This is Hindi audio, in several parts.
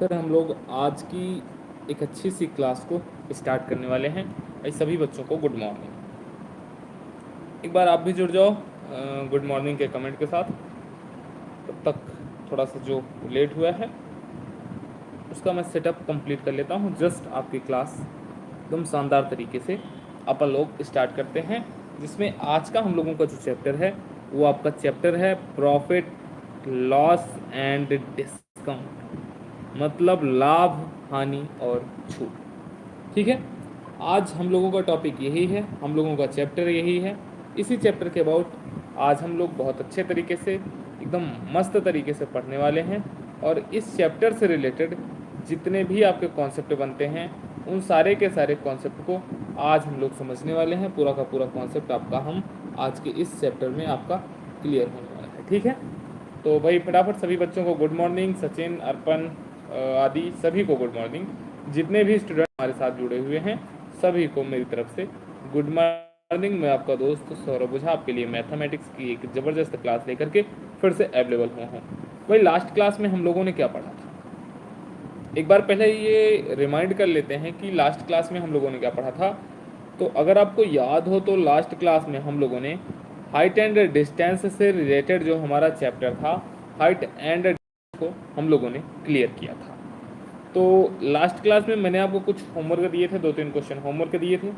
फिर हम लोग आज की एक अच्छी सी क्लास को स्टार्ट करने वाले हैं। सभी बच्चों को गुड मॉर्निंग। एक बार आप भी जुड़ जाओ गुड मॉर्निंग के कमेंट के साथ। तब तक थोड़ा सा जो लेट हुआ है उसका मैं सेटअप कंप्लीट कर लेता हूँ। जस्ट आपकी क्लास एकदम शानदार तरीके से अपन लोग स्टार्ट करते हैं, जिसमें आज का हम लोगों का जो चैप्टर है वो आपका चैप्टर है प्रॉफिट लॉस एंड डिस्काउंट, मतलब लाभ हानि और छूट। ठीक है, आज हम लोगों का टॉपिक यही है, हम लोगों का चैप्टर यही है। इसी चैप्टर के अबाउट आज हम लोग बहुत अच्छे तरीके से एकदम मस्त तरीके से पढ़ने वाले हैं। और इस चैप्टर से रिलेटेड जितने भी आपके कॉन्सेप्ट बनते हैं उन सारे के सारे कॉन्सेप्ट को आज हम लोग समझने वाले हैं। पूरा का पूरा कॉन्सेप्ट आपका हम आज के इस चैप्टर में आपका क्लियर होने वाला है। ठीक है, तो भाई फटाफट सभी बच्चों को गुड मॉर्निंग। सचिन, अर्पण आदि सभी को गुड मॉर्निंग। जितने भी स्टूडेंट हमारे साथ जुड़े हुए हैं सभी को मेरी तरफ से गुड मॉर्निंग। मैं आपका दोस्त सौरभ ओझा आपके लिए मैथमेटिक्स की एक ज़बरदस्त क्लास लेकर के फिर से अवेलेबल हुआ हूँ। भाई लास्ट क्लास में हम लोगों ने क्या पढ़ा था, एक बार पहले ये रिमाइंड कर लेते हैं कि लास्ट क्लास में हम लोगों ने क्या पढ़ा था। तो अगर आपको याद हो तो लास्ट क्लास में हम लोगों ने हाइट एंड डिस्टेंस से रिलेटेड जो हमारा चैप्टर था, हाइट एंड को हम लोगों ने क्लियर किया था। तो लास्ट क्लास में मैंने आपको कुछ होमवर्क दिए थे, 2-3 क्वेश्चन होमवर्क दिए थे,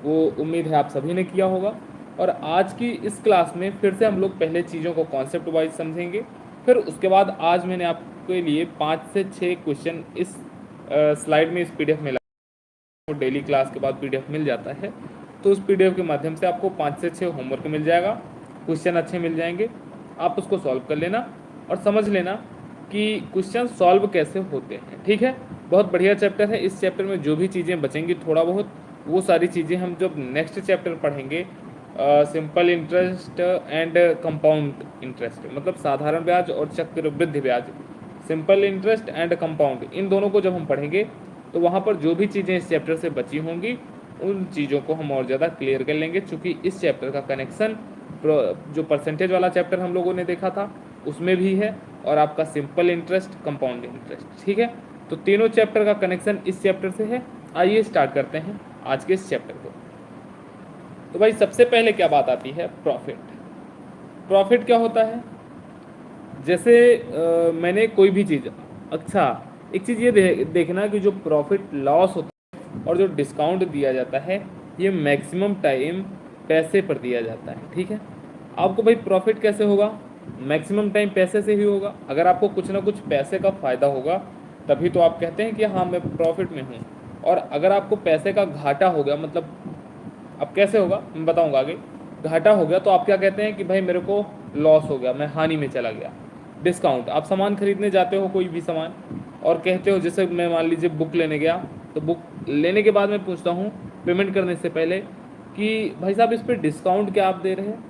वो उम्मीद है आप सभी ने किया होगा। और आज की इस क्लास में फिर से हम लोग पहले चीज़ों को कॉन्सेप्ट वाइज समझेंगे। फिर उसके बाद आज मैंने आपके लिए 5 से 6 क्वेश्चन इस स्लाइड में, इस पीडीएफ में वो डेली क्लास के बाद पीडीएफ मिल जाता है। तो उस पीडीएफ के माध्यम से आपको 5 से 6 होमवर्क मिल जाएगा, क्वेश्चन अच्छे मिल जाएंगे, आप उसको सॉल्व कर लेना और समझ लेना कि क्वेश्चन सॉल्व कैसे होते हैं। ठीक है, बहुत बढ़िया चैप्टर है। इस चैप्टर में जो भी चीज़ें बचेंगी थोड़ा बहुत, वो सारी चीज़ें हम जब नेक्स्ट चैप्टर पढ़ेंगे, simple interest and compound interest, मतलब साधारण ब्याज और चक्रवृद्धि ब्याज, सिंपल इंटरेस्ट एंड कंपाउंड, इन दोनों को जब हम पढ़ेंगे तो वहाँ पर जो भी चीज़ें इस चैप्टर से बची होंगी उन चीज़ों को हम और ज़्यादा क्लियर कर लेंगे, क्योंकि इस चैप्टर का कनेक्शन जो परसेंटेज वाला चैप्टर हम लोगों ने देखा था उसमें भी है, और आपका सिंपल इंटरेस्ट, कंपाउंड इंटरेस्ट। ठीक है, तो तीनों चैप्टर का कनेक्शन इस चैप्टर से है। आइए स्टार्ट करते हैं आज के इस चैप्टर को। तो भाई सबसे पहले क्या बात आती है, प्रॉफिट। प्रॉफिट क्या होता है, जैसे मैंने कोई भी चीज़, अच्छा एक चीज़ ये देखना कि जो प्रॉफिट लॉस होता है और जो डिस्काउंट दिया जाता है ये मैक्सिमम टाइम पैसे पर दिया जाता है। ठीक है, आपको भाई प्रॉफिट कैसे होगा, मैक्सिमम टाइम पैसे से ही होगा। अगर आपको कुछ ना कुछ पैसे का फ़ायदा होगा तभी तो आप कहते हैं कि हाँ मैं प्रॉफिट में हूँ। और अगर आपको पैसे का घाटा हो गया, मतलब अब कैसे होगा मैं बताऊंगा आगे, घाटा हो गया तो आप क्या कहते हैं कि भाई मेरे को लॉस हो गया, मैं हानि में चला गया। डिस्काउंट, आप सामान खरीदने जाते हो कोई भी सामान और कहते हो, जैसे मैं मान लीजिए बुक लेने गया, तो बुक लेने के बाद मैं पूछता हूँ पेमेंट करने से पहले कि भाई साहब इस पर डिस्काउंट क्या आप दे रहे हैं,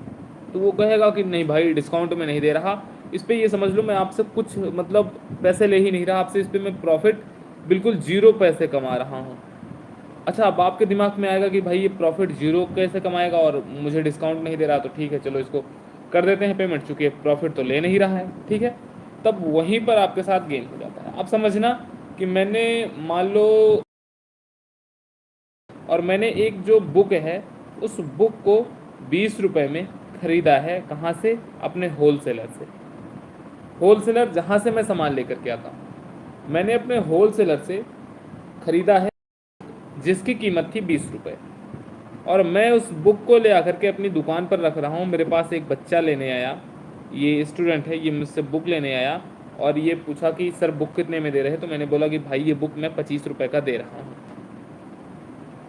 तो वो कहेगा कि नहीं भाई डिस्काउंट में नहीं दे रहा, इस पर ये समझ लो मैं आपसे कुछ मतलब पैसे ले ही नहीं रहा आपसे, इस पर मैं प्रॉफिट बिल्कुल जीरो पैसे कमा रहा हूँ। अच्छा, अब आपके दिमाग में आएगा कि भाई ये प्रॉफिट जीरो कैसे कमाएगा और मुझे डिस्काउंट नहीं दे रहा, तो ठीक है चलो इसको कर देते हैं पेमेंट, चूंकि प्रॉफिट तो ले नहीं रहा है। ठीक है, तब वहीं पर आपके साथ गेन हो जाता है। अब समझना कि मैंने मान लो, और मैंने एक जो बुक है उस बुक को 20 रुपये में खरीदा है, कहाँ से, अपने होलसेलर से। होलसेलर जहाँ से मैं सामान लेकर के आता हूँ, मैंने अपने होलसेलर से खरीदा है जिसकी कीमत थी 20 रुपये, और मैं उस बुक को ले आकर के अपनी दुकान पर रख रहा हूँ। मेरे पास एक बच्चा लेने आया, ये स्टूडेंट है, ये मुझसे बुक लेने आया और ये पूछा कि सर बुक कितने में दे रहे हैं, तो मैंने बोला कि भाई ये बुक मैं 25 रुपये का दे रहा हूँ।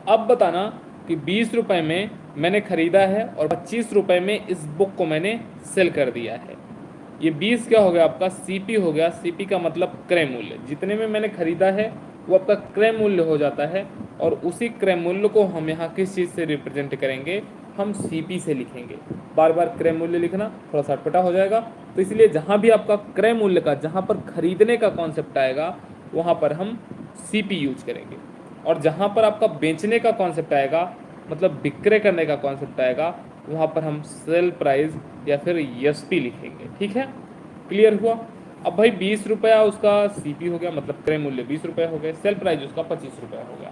अब बताना कि 20 रुपये में मैंने ख़रीदा है और 25 रुपये में इस बुक को मैंने सेल कर दिया है। ये 20 क्या हो गया आपका, सीपी हो गया। सीपी का मतलब क्रय मूल्य, जितने में मैंने खरीदा है वो आपका क्रय मूल्य हो जाता है। और उसी क्रय मूल्य को हम यहाँ किस चीज़ से रिप्रेजेंट करेंगे, हम सीपी से लिखेंगे। बार बार क्रय मूल्य लिखना थोड़ा सा अटपटा हो जाएगा, तो इसलिए जहाँ भी आपका क्रय मूल्य का, जहाँ पर खरीदने का कॉन्सेप्ट आएगा वहाँ पर हम सीपी यूज करेंगे, और जहाँ पर आपका बेचने का कॉन्सेप्ट आएगा, मतलब विक्रय करने का कॉन्सेप्ट आएगा, वहाँ पर हम सेल प्राइस या फिर एसपी लिखेंगे। ठीक है, क्लियर हुआ। अब भाई 20 रुपया उसका सीपी हो गया, मतलब क्रय मूल्य 20 रुपये हो गए, सेल प्राइस उसका 25 रुपया हो गया।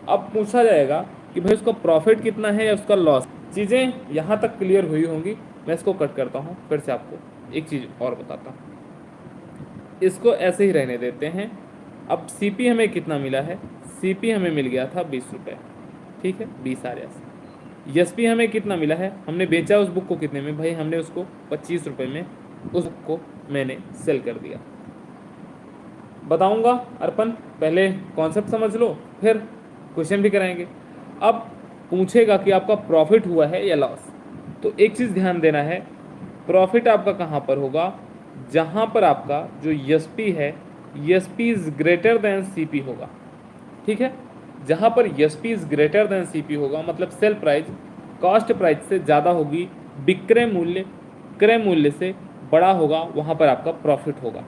अब पूछा जाएगा कि भाई उसका प्रॉफिट कितना है या उसका लॉस। चीज़ें यहाँ तक क्लियर हुई होंगी। मैं इसको कट करता हूँ, फिर से आपको एक चीज़ और बताता हूँ। इसको ऐसे ही रहने देते हैं। अब सीपी हमें कितना मिला है, सीपी हमें मिल गया था 20 रुपये, ठीक है, 20 आ रहा। एसपी हमें कितना मिला है, हमने बेचा उस बुक को कितने में, भाई हमने उसको 25 रुपये में उस बुक को मैंने सेल कर दिया। बताऊंगा अर्पण, पहले कॉन्सेप्ट समझ लो फिर क्वेश्चन भी कराएंगे। अब पूछेगा कि आपका प्रॉफिट हुआ है या लॉस, तो एक चीज़ ध्यान देना है, प्रॉफिट आपका कहाँ पर होगा, जहाँ पर आपका जो एसपी है, SP is greater than CP होगा, ठीक है। जहाँ पर SP is greater than CP होगा, मतलब सेल प्राइस कॉस्ट प्राइस से ज़्यादा होगी, विक्रय मूल्य क्रय मूल्य से बड़ा होगा, वहाँ पर आपका प्रॉफिट होगा।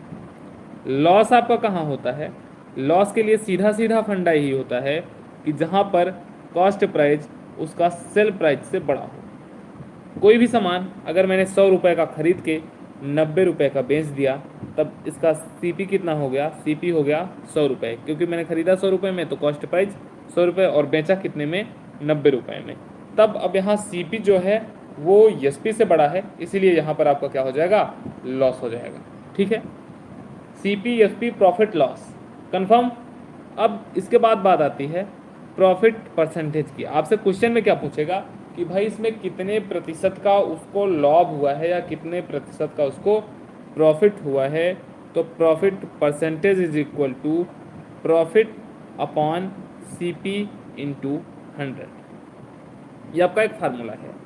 लॉस आपका कहाँ होता है, लॉस के लिए सीधा सीधा फंडा ही होता है कि जहाँ पर कॉस्ट प्राइस उसका सेल प्राइस से बड़ा हो। कोई भी सामान अगर मैंने 100 रुपये का खरीद के 90 रुपये का बेच दिया, तब इसका सीपी कितना हो गया, सीपी हो गया 100 रुपये, क्योंकि मैंने खरीदा 100 रुपये में तो कॉस्ट प्राइस 100 रुपये और बेचा कितने में, 90 रुपये में। तब अब यहाँ सीपी जो है वो एसपी से बड़ा है, इसीलिए यहाँ पर आपका क्या हो जाएगा, लॉस हो जाएगा, ठीक है। CP SP profit loss confirm. अब इसके बाद बात आती है प्रॉफिट परसेंटेज की। आपसे क्वेश्चन में क्या पूछेगा कि भाई इसमें कितने प्रतिशत का उसको लॉस हुआ है या कितने प्रतिशत का उसको प्रॉफिट हुआ है। तो profit percentage is equal to profit upon CP into 100। ये आपका एक फार्मूला है।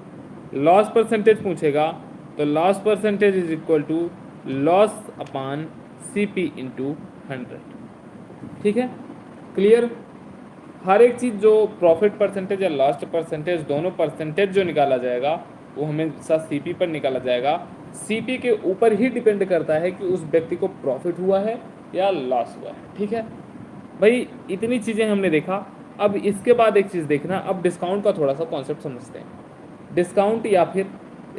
लॉस परसेंटेज पूछेगा तो loss percentage is equal to loss upon CP into 100, ठीक है, क्लियर। हर एक चीज़ जो प्रॉफिट परसेंटेज या लॉस्ट परसेंटेज, दोनों परसेंटेज जो निकाला जाएगा वो हमेशा सीपी पर निकाला जाएगा। सीपी के ऊपर ही डिपेंड करता है कि उस व्यक्ति को प्रॉफिट हुआ है या लॉस हुआ है, ठीक है भाई। इतनी चीज़ें हमने देखा। अब इसके बाद एक चीज़ देखना, अब डिस्काउंट का थोड़ा सा कॉन्सेप्ट समझते हैं। डिस्काउंट या फिर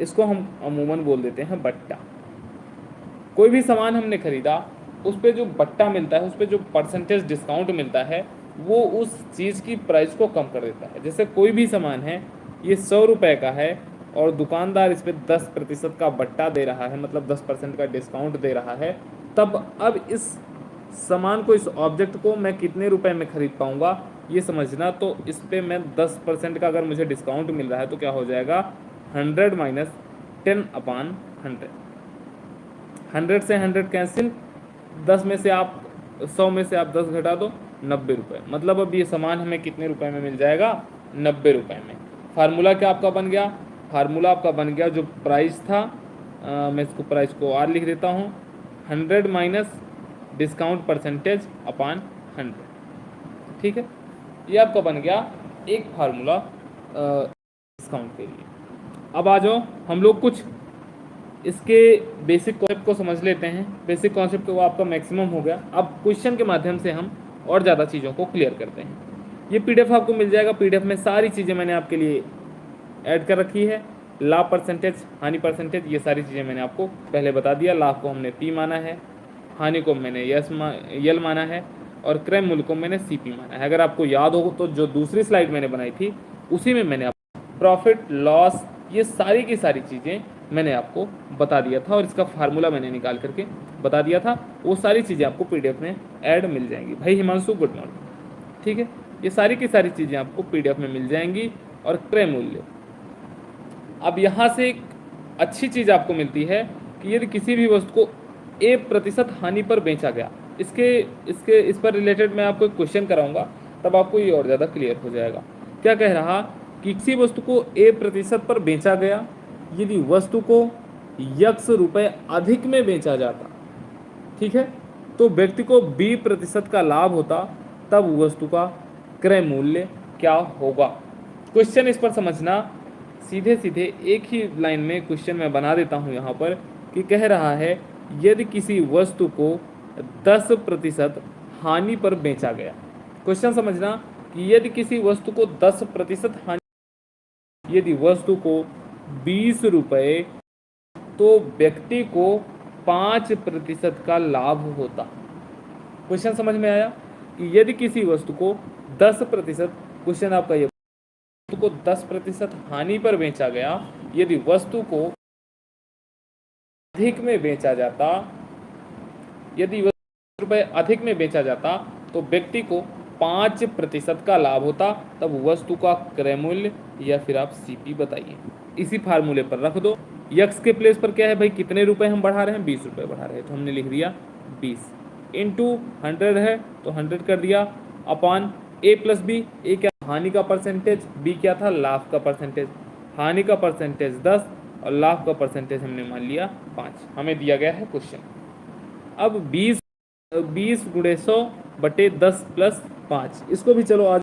इसको हम अमूमन बोल देते हैं बट्टा। कोई भी सामान हमने खरीदा, उस पर जो बट्टा मिलता है, उस पर जो परसेंटेज डिस्काउंट मिलता है, वो उस चीज़ की प्राइस को कम कर देता है। जैसे कोई भी सामान है, ये 100 रुपये का है और दुकानदार इस पर 10% का बट्टा दे रहा है, मतलब 10% का डिस्काउंट दे रहा है, तब अब इस सामान को, इस ऑब्जेक्ट को मैं कितने रुपए में खरीद पाऊँगा ये समझना। तो इस पर मैं 10% का अगर मुझे डिस्काउंट मिल रहा है तो क्या हो जाएगा, 100 माइनस 10/100। 100 से 100 कैंसिल, 10 में से आप 100 में से आप 10 घटा दो, 90 रुपये। मतलब अब ये सामान हमें कितने रुपए में मिल जाएगा, 90 रुपये में। फार्मूला क्या आपका बन गया, फार्मूला आपका बन गया जो प्राइस था, मैं इसको प्राइस को और लिख देता हूँ, 100 माइनस डिस्काउंट परसेंटेज अपॉन 100, ठीक है। ये आपका बन गया एक फार्मूला डिस्काउंट के लिए। अब आ जाओ हम लोग कुछ इसके बेसिक कॉन्सेप्ट को समझ लेते हैं। बेसिक कॉन्सेप्ट तो वो आपका मैक्सिमम हो गया। अब क्वेश्चन के माध्यम से हम और ज़्यादा चीज़ों को क्लियर करते हैं। ये पीडीएफ आपको मिल जाएगा, पीडीएफ में सारी चीज़ें मैंने आपके लिए ऐड कर रखी है। लाभ परसेंटेज, हानि परसेंटेज, ये सारी चीज़ें मैंने आपको पहले बता दिया। लाभ को हमने पी माना है, हानि को मैंने यल माना है और क्रय मूल्य को मैंने सीपी माना है। अगर आपको याद हो तो जो दूसरी स्लाइड मैंने बनाई थी उसी में मैंने प्रॉफिट लॉस, ये सारी की सारी चीज़ें मैंने आपको बता दिया था और इसका फार्मूला मैंने निकाल करके बता दिया था। वो सारी चीज़ें आपको पीडीएफ में ऐड मिल जाएंगी। भाई हिमांशु गुड मॉर्निंग, ठीक है। ये सारी की सारी चीज़ें आपको पीडीएफ में मिल जाएंगी। और क्रय मूल्य, अब यहाँ से एक अच्छी चीज़ आपको मिलती है कि यदि किसी भी वस्तु को 1% हानि पर बेचा गया, इस पर रिलेटेड मैं आपको एक क्वेश्चन कराऊंगा, तब आपको ये और ज़्यादा क्लियर हो जाएगा। क्या कह रहा कि किसी वस्तु को 1% पर बेचा गया, यदि वस्तु को x रुपये अधिक में बेचा जाता, ठीक है, तो व्यक्ति को 20% का लाभ होता, तब वस्तु का क्रय मूल्य क्या होगा। क्वेश्चन इस पर समझना, सीधे सीधे एक ही लाइन में क्वेश्चन मैं बना देता हूं यहाँ पर कि कह रहा है यदि किसी वस्तु को 10% हानि पर बेचा गया। क्वेश्चन समझना कि यदि किसी वस्तु को 10% हानि, यदि वस्तु को 20 रुपये, तो व्यक्ति को 5% का लाभ होता। क्वेश्चन समझ में आया कि यदि किसी वस्तु को 10%, क्वेश्चन आपका ये, वस्तु को 10% हानि पर बेचा गया, यदि वस्तु को अधिक में बेचा जाता, यदि रुपए अधिक में बेचा जाता तो व्यक्ति को 5% का लाभ होता, तब वस्तु का क्रय मूल्य या फिर आप सीपी बताइए। इसी फार्मूले पर रख दो। यक्स के प्लेस पर क्या है भाई, कितने रुपए हम बढ़ा रहे हैं, 20 रुपए बढ़ा रहे हैं, तो हमने लिख दिया 20 इंटू 100 है तो 100 कर दिया अपॉन ए प्लस बी। ए क्या, हानि का परसेंटेज, बी क्या था, लाभ का परसेंटेज। हानि का परसेंटेज 10 और लाभ का परसेंटेज हमने मान लिया 5, हमें दिया गया है क्वेश्चन। अब 20 गुणे 100 बटे 10 प्लस 5, इसको भी चलो आज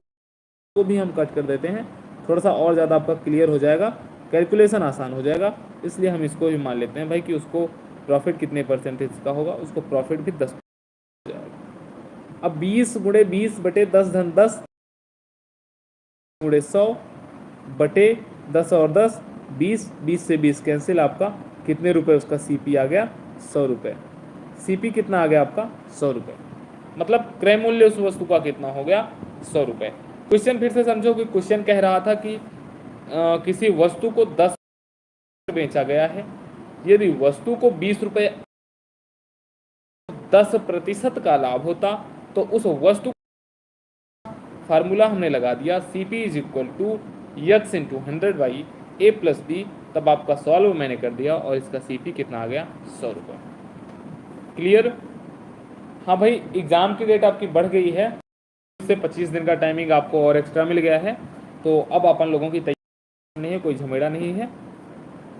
को भी हम कट कर देते हैं, थोड़ा सा और ज़्यादा आपका क्लियर हो जाएगा, कैलकुलेशन आसान हो जाएगा, इसलिए हम इसको भी मान लेते हैं भाई कि उसको प्रॉफिट कितने परसेंटेज का होगा, उसको प्रॉफिट भी 10 हो जाएगा। अब 20 गुणे 20 बटे 10 धन 10 गुणे 100 बटे 10 और 10 20, 20 से 20 कैंसिल, आपका कितने रुपए उसका सीपी आ गया, 100 रुपये। सीपी कितना आ गया आपका, 100 रुपये, मतलब क्रय मूल्य उस वस्तु का कितना हो गया, 100 रुपये। क्वेश्चन फिर से समझो कि क्वेश्चन कह रहा था कि किसी वस्तु को 10 बेचा गया है, यदि वस्तु को 20 रुपये 10% का लाभ होता तो उस वस्तु, फार्मूला हमने लगा दिया CP is equal to x into 100 by a plus b, तब आपका सॉल्व मैंने कर दिया और इसका सीपी कितना आ गया, 100 रुपये। क्लियर। हाँ भाई, एग्जाम की डेट आपकी बढ़ गई है, इससे 25 दिन का टाइमिंग आपको और एक्स्ट्रा मिल गया है, तो अब अपन लोगों की तैयारी नहीं है, कोई झमेला नहीं है,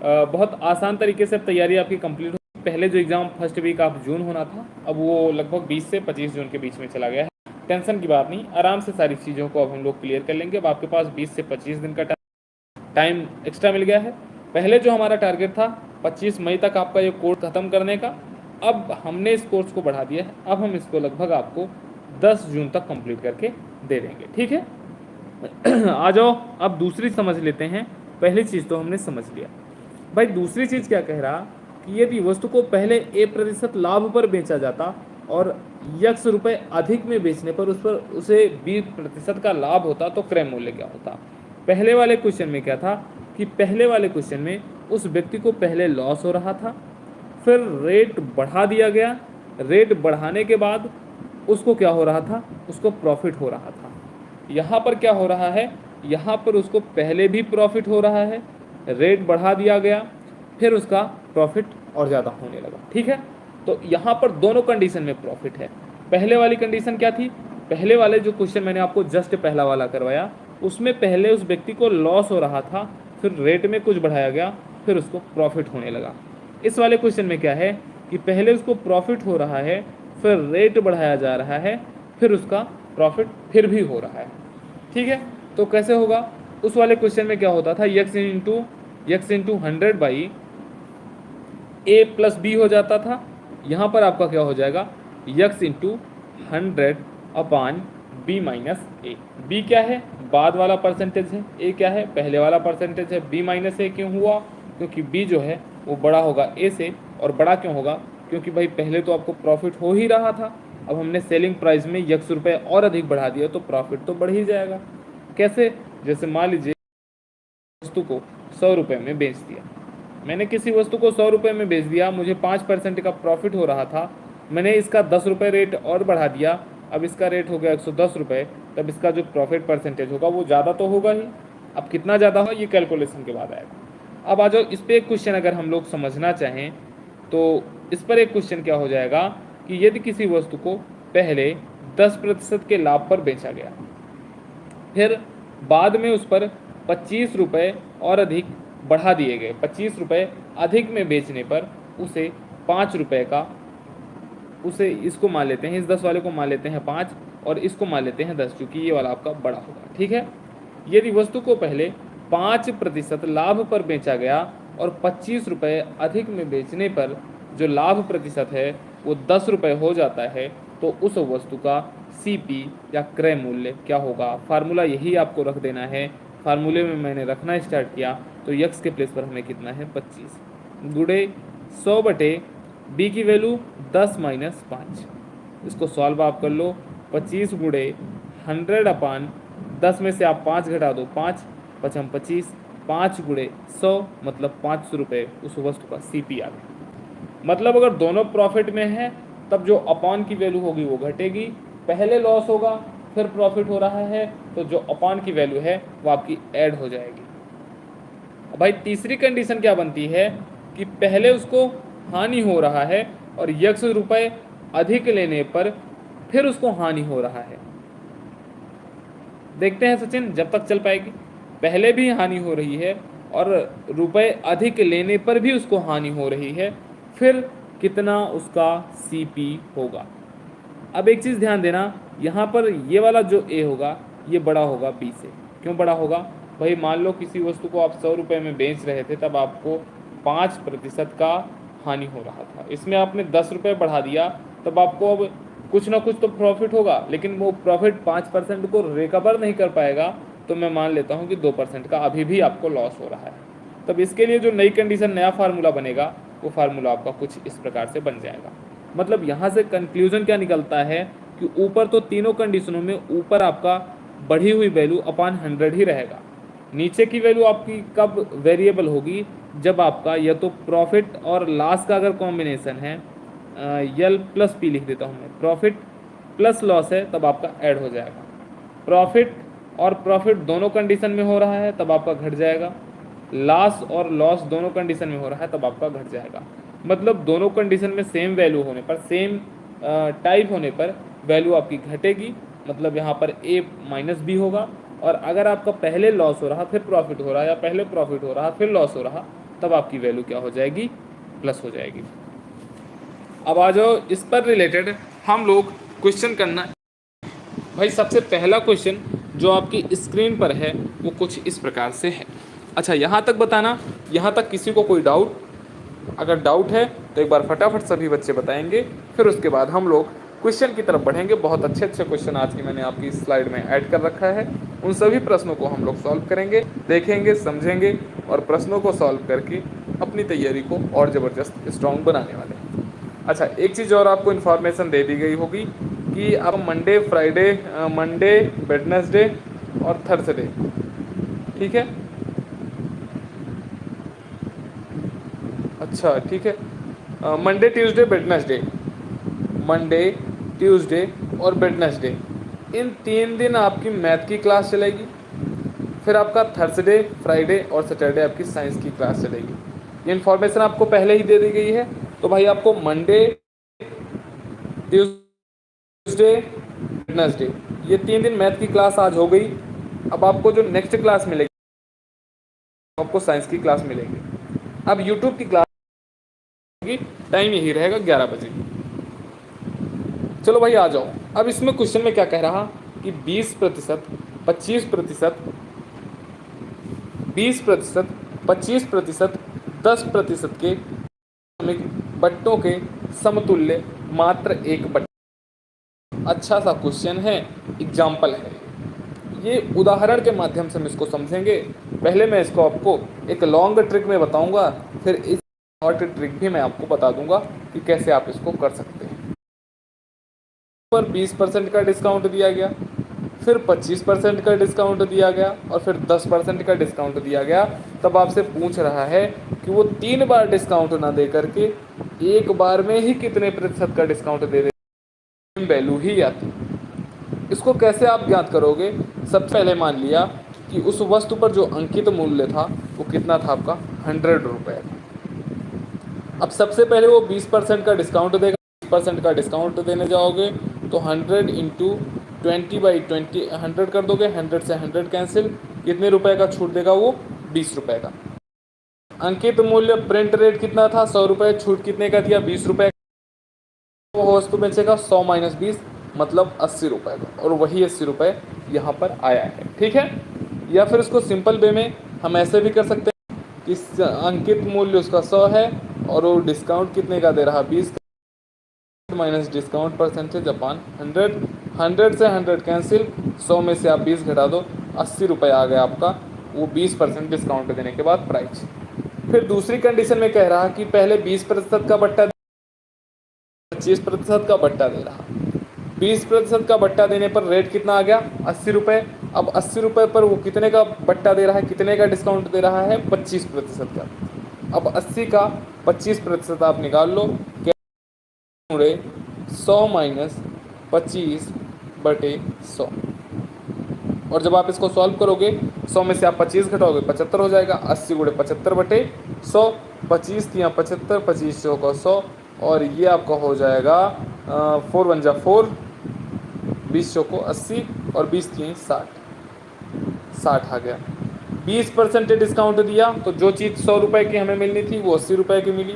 बहुत आसान तरीके से तैयारी आपकी कंप्लीट हो। पहले जो exam first week of June होना था, अब वो लगभग 20 से 25 जून के बीच में चला गया है। टेंशन की बात नहीं, आराम से सारी चीज़ों को अब हम लोग क्लियर कर लेंगे। अब आपके पास 20 से 25 दिन का टाइम एक्स्ट्रा मिल गया है। पहले जो हमारा टारगेट था 25 मई तक आपका ये कोर्स ख़त्म करने का, अब हमने इस कोर्स को बढ़ा दिया है, अब हम इसको लगभग आपको 10 जून तक कंप्लीट करके दे देंगे, ठीक है। आ जाओ, अब दूसरी समझ लेते हैं। पहली चीज़ तो हमने समझ लिया भाई, दूसरी चीज़ क्या कह रहा कि यदि वस्तु को पहले A% लाभ पर बेचा जाता और यक्स रुपये अधिक में बेचने पर उसे 20% का लाभ होता तो क्रय मूल्य क्या होता। पहले वाले क्वेश्चन में क्या था कि पहले वाले क्वेश्चन में उस व्यक्ति को पहले लॉस हो रहा था, फिर रेट बढ़ा दिया गया, रेट बढ़ाने के बाद उसको क्या हो रहा था, उसको प्रॉफिट हो रहा था। यहाँ पर क्या हो रहा है, यहाँ पर उसको पहले भी प्रॉफिट हो रहा है, रेट बढ़ा दिया गया, फिर उसका प्रॉफिट और ज़्यादा होने लगा, ठीक है। तो यहाँ पर दोनों कंडीशन में प्रॉफिट है। पहले वाली कंडीशन क्या थी, पहले वाले जो क्वेश्चन मैंने आपको जस्ट पहला वाला करवाया, उसमें पहले उस व्यक्ति को लॉस हो रहा था, फिर रेट में कुछ बढ़ाया गया, फिर उसको प्रॉफिट होने लगा। इस वाले क्वेश्चन में क्या है कि पहले उसको प्रॉफिट हो रहा है, फिर रेट बढ़ाया जा रहा है, फिर उसका प्रॉफिट फिर भी हो रहा है, ठीक है। तो कैसे होगा, उस वाले क्वेश्चन में क्या होता था, x into 100 by a plus b हो जाता था। यहाँ पर आपका क्या हो जाएगा, x into 100 upon b minus a. B क्या है, बाद वाला परसेंटेज है, ए क्या है, पहले वाला परसेंटेज है। बी माइनस ए क्यों हुआ, क्योंकि बी जो है वो बड़ा होगा ए से, और बड़ा क्यों होगा, क्योंकि भाई पहले तो आपको प्रॉफिट हो ही रहा था, अब हमने सेलिंग प्राइस में यक्स रुपये और अधिक बढ़ा दिया तो प्रॉफिट तो बढ़ ही जाएगा। कैसे, जैसे मान लीजिए वस्तु को 100 रुपये में बेच दिया, मैंने किसी वस्तु को 100 रुपये में बेच दिया, मुझे 5% का प्रॉफिट हो रहा था, मैंने इसका 10 रुपये रेट और बढ़ा दिया, अब इसका रेट हो गया 110 रुपये, तब इसका जो प्रॉफिट परसेंटेज होगा वो ज़्यादा तो होगा ही। अब कितना ज़्यादा हो ये कैलकुलेशन के बाद आएगा। अब आ जाओ, इस पर एक क्वेश्चन अगर हम लोग समझना चाहें तो इस पर एक क्वेश्चन क्या हो जाएगा कि यदि किसी वस्तु को पहले 10% के लाभ पर बेचा गया, फिर बाद में उस पर 25 रुपये और अधिक बढ़ा दिए गए, 25 रुपये अधिक में बेचने पर उसे 5 रुपये का, उसे इसको मान लेते हैं, इस 10 वाले को मान लेते हैं 5 और इसको मान लेते हैं 10, क्योंकि ये वाला आपका बड़ा होगा, ठीक है। यदि वस्तु को पहले 5% लाभ पर बेचा गया और 25 रुपये अधिक में बेचने पर जो लाभ प्रतिशत है वो 10 रुपये हो जाता है, तो उस वस्तु का सीपी या क्रय मूल्य क्या होगा। फार्मूला यही आपको रख देना है, फार्मूले में मैंने रखना स्टार्ट किया तो यक्स के प्लेस पर हमें कितना है 25 गुणे 100 बटे बी की वैल्यू 10-5। इसको सॉल्व आप कर लो। 25 गुणे 100/10 में से आप 5 घटा दो, 5 पचम 25, 5 गुणे 100 मतलब 500 रुपये उस वस्तु का CP आ गया। मतलब अगर दोनों प्रॉफिट में है तब जो अपॉन की वैल्यू होगी वो घटेगी, पहले लॉस होगा फिर प्रॉफिट हो रहा है तो जो अपॉन की वैल्यू है वो आपकी ऐड हो जाएगी। अब भाई तीसरी कंडीशन क्या बनती है कि पहले उसको हानि हो रहा है और x रुपए अधिक लेने पर फिर उसको हानि हो रहा है। देखते हैं सचिन जब तक चल पाएगी। पहले भी हानि हो रही है और रुपए अधिक लेने पर भी उसको हानि हो रही है, फिर कितना उसका CP होगा। अब एक चीज़ ध्यान देना, यहाँ पर ये वाला जो A होगा ये बड़ा होगा B से। क्यों बड़ा होगा भाई? मान लो किसी वस्तु को आप 100 रुपये में बेच रहे थे तब आपको 5% का हानि हो रहा था, इसमें आपने 10 रुपये बढ़ा दिया तब आपको अब कुछ ना कुछ तो प्रॉफिट होगा, लेकिन वो प्रॉफिट 5% को रिकवर नहीं कर पाएगा, तो मैं मान लेता हूँ कि 2% का अभी भी आपको लॉस हो रहा है। तब इसके लिए जो नई कंडीशन, नया फार्मूला बनेगा वो फार्मूला आपका कुछ इस प्रकार से बन जाएगा। मतलब यहाँ से कंक्लूजन क्या निकलता है कि ऊपर तो तीनों कंडीशनों में ऊपर आपका बढ़ी हुई वैल्यू अपॉन 100 ही रहेगा, नीचे की वैल्यू आपकी कब वेरिएबल होगी? जब आपका या तो प्रॉफिट और लॉस का अगर कॉम्बिनेशन है, यल प्लस पी लिख देता हूँ मैं, प्रॉफिट प्लस लॉस है तब आपका ऐड हो जाएगा। प्रॉफिट और प्रॉफिट दोनों कंडीशन में हो रहा है तब आपका घट जाएगा। लॉस और लॉस दोनों कंडीशन में हो रहा है तब आपका घट जाएगा। मतलब दोनों कंडीशन में सेम वैल्यू होने पर, सेम टाइप होने पर वैल्यू आपकी घटेगी, मतलब यहाँ पर A माइनस B होगा। और अगर आपका पहले लॉस हो रहा फिर प्रॉफिट हो रहा, या पहले प्रॉफिट हो रहा फिर लॉस हो रहा, तब आपकी वैल्यू क्या हो जाएगी? प्लस हो जाएगी। अब आ जाओ इस पर रिलेटेड हम लोग क्वेश्चन करना। भाई सबसे पहला क्वेश्चन जो आपकी स्क्रीन पर है वो कुछ इस प्रकार से है। अच्छा, यहाँ तक बताना, यहाँ तक किसी को कोई डाउट? अगर डाउट है तो एक बार फटाफट सभी बच्चे बताएंगे, फिर उसके बाद हम लोग क्वेश्चन की तरफ बढ़ेंगे। बहुत अच्छे अच्छे क्वेश्चन आज की मैंने आपकी स्लाइड में ऐड कर रखा है, उन सभी प्रश्नों को हम लोग सॉल्व करेंगे, देखेंगे, समझेंगे और प्रश्नों को सॉल्व करके अपनी तैयारी को और ज़बरदस्त स्ट्रॉन्ग बनाने वाले हैं। अच्छा, एक चीज़ और आपको इन्फॉर्मेशन दे दी गई होगी कि अब मंडे, फ्राइडे, मंडे, वेडनेसडे और थर्सडे, ठीक है? अच्छा ठीक है, Monday, Tuesday, Wednesday, Monday, Tuesday और वेडनेसडे, इन 3 दिन आपकी मैथ की क्लास चलेगी। फिर आपका थर्सडे, फ्राइडे और सैटरडे आपकी साइंस की क्लास चलेगी। ये इन्फॉर्मेशन आपको पहले ही दे दी गई है। तो भाई आपको मंडे, ट्यूसडे, वेडनेसडे, ये 3 दिन मैथ की क्लास आज हो गई। अब आपको जो नेक्स्ट क्लास मिलेगी आपको साइंस की क्लास मिलेगी। अब यूट्यूब की क्लास की टाइम यही रहेगा 11 बजे। चलो भाई आ जाओ। अब इसमें क्वेश्चन में क्या कह रहा कि 20%, 25%, 20%, 25%, 10% के बट्टों के समतुल्य मात्र एक बट्टा। अच्छा सा क्वेश्चन है, एग्जाम्पल है, ये उदाहरण के माध्यम से हम इसको समझेंगे। पहले मैं इसको आपको एक लॉन्ग ट्रिक में बताऊंगा, फिर इस शॉर्ट ट्रिक भी मैं आपको बता दूंगा कि कैसे आप इसको कर सकते हैं। पर 20% का डिस्काउंट दिया गया, फिर 25% का डिस्काउंट दिया गया और फिर 10% का डिस्काउंट दिया गया। तब आपसे पूछ रहा है कि वो 3 बार डिस्काउंट ना दे करके एक बार में ही कितने प्रतिशत का डिस्काउंट दे दे, वैल्यू ही आती। इसको कैसे आप ज्ञात करोगे? सबसे पहले मान लिया कि उस वस्तु पर जो अंकित मूल्य था वो कितना था? आपका 100 रुपये था। अब सबसे पहले वो 20% का डिस्काउंट देगा, 20% का डिस्काउंट देने जाओगे तो 100 इंटू 20/20, 100 कर दोगे, 100 से 100 कैंसिल, कितने रुपए का छूट देगा वो? 20 रुपये का। अंकित मूल्य प्रिंट रेट कितना था? 100 रुपये, छूट कितने का दिया? 20 रुपये। वो वस्तु बेचेगा 100 माइनस 20 मतलब 80 रुपये का, और वही 80 रुपये यहाँ पर आया है, ठीक है? या फिर इसको सिंपल वे में हम ऐसे भी कर सकते हैं कि अंकित मूल्य उसका 100 है और वो डिस्काउंट कितने का दे रहा? 20 माइनस डिस्काउंट परसेंटेज अपॉन 100, 100 से 100 कैंसिल, 100 में से आप 20 घटा दो, 80 रुपये आ गया आपका वो 20% डिस्काउंट देने के बाद प्राइस। फिर दूसरी कंडीशन में कह रहा कि पहले 20% का बट्टा 25% का बट्टा दे रहा, 20% का बट्टा देने पर रेट कितना आ गया, 80 रुपये। अब 80 रुपये पर वो कितने का बट्टा दे रहा है, कितने का डिस्काउंट दे रहा है, 25% का। अब 80 का 25% आप निकाल लो, क्या 100 माइनस 25/100। और जब आप इसको सॉल्व करोगे, 100 में से आप 25 घटाओगे 75 हो जाएगा। 80 गुणे 75/100, 25 तियाँ 75, 25 चौका 100, और ये आपका हो जाएगा 4 1 जा 4, 20 चौको 80, और 20 तियाँ 60 आ गया। 20% डिस्काउंट दिया तो जो चीज़ 100 रुपये की हमें मिलनी थी वो 80 रुपये की मिली।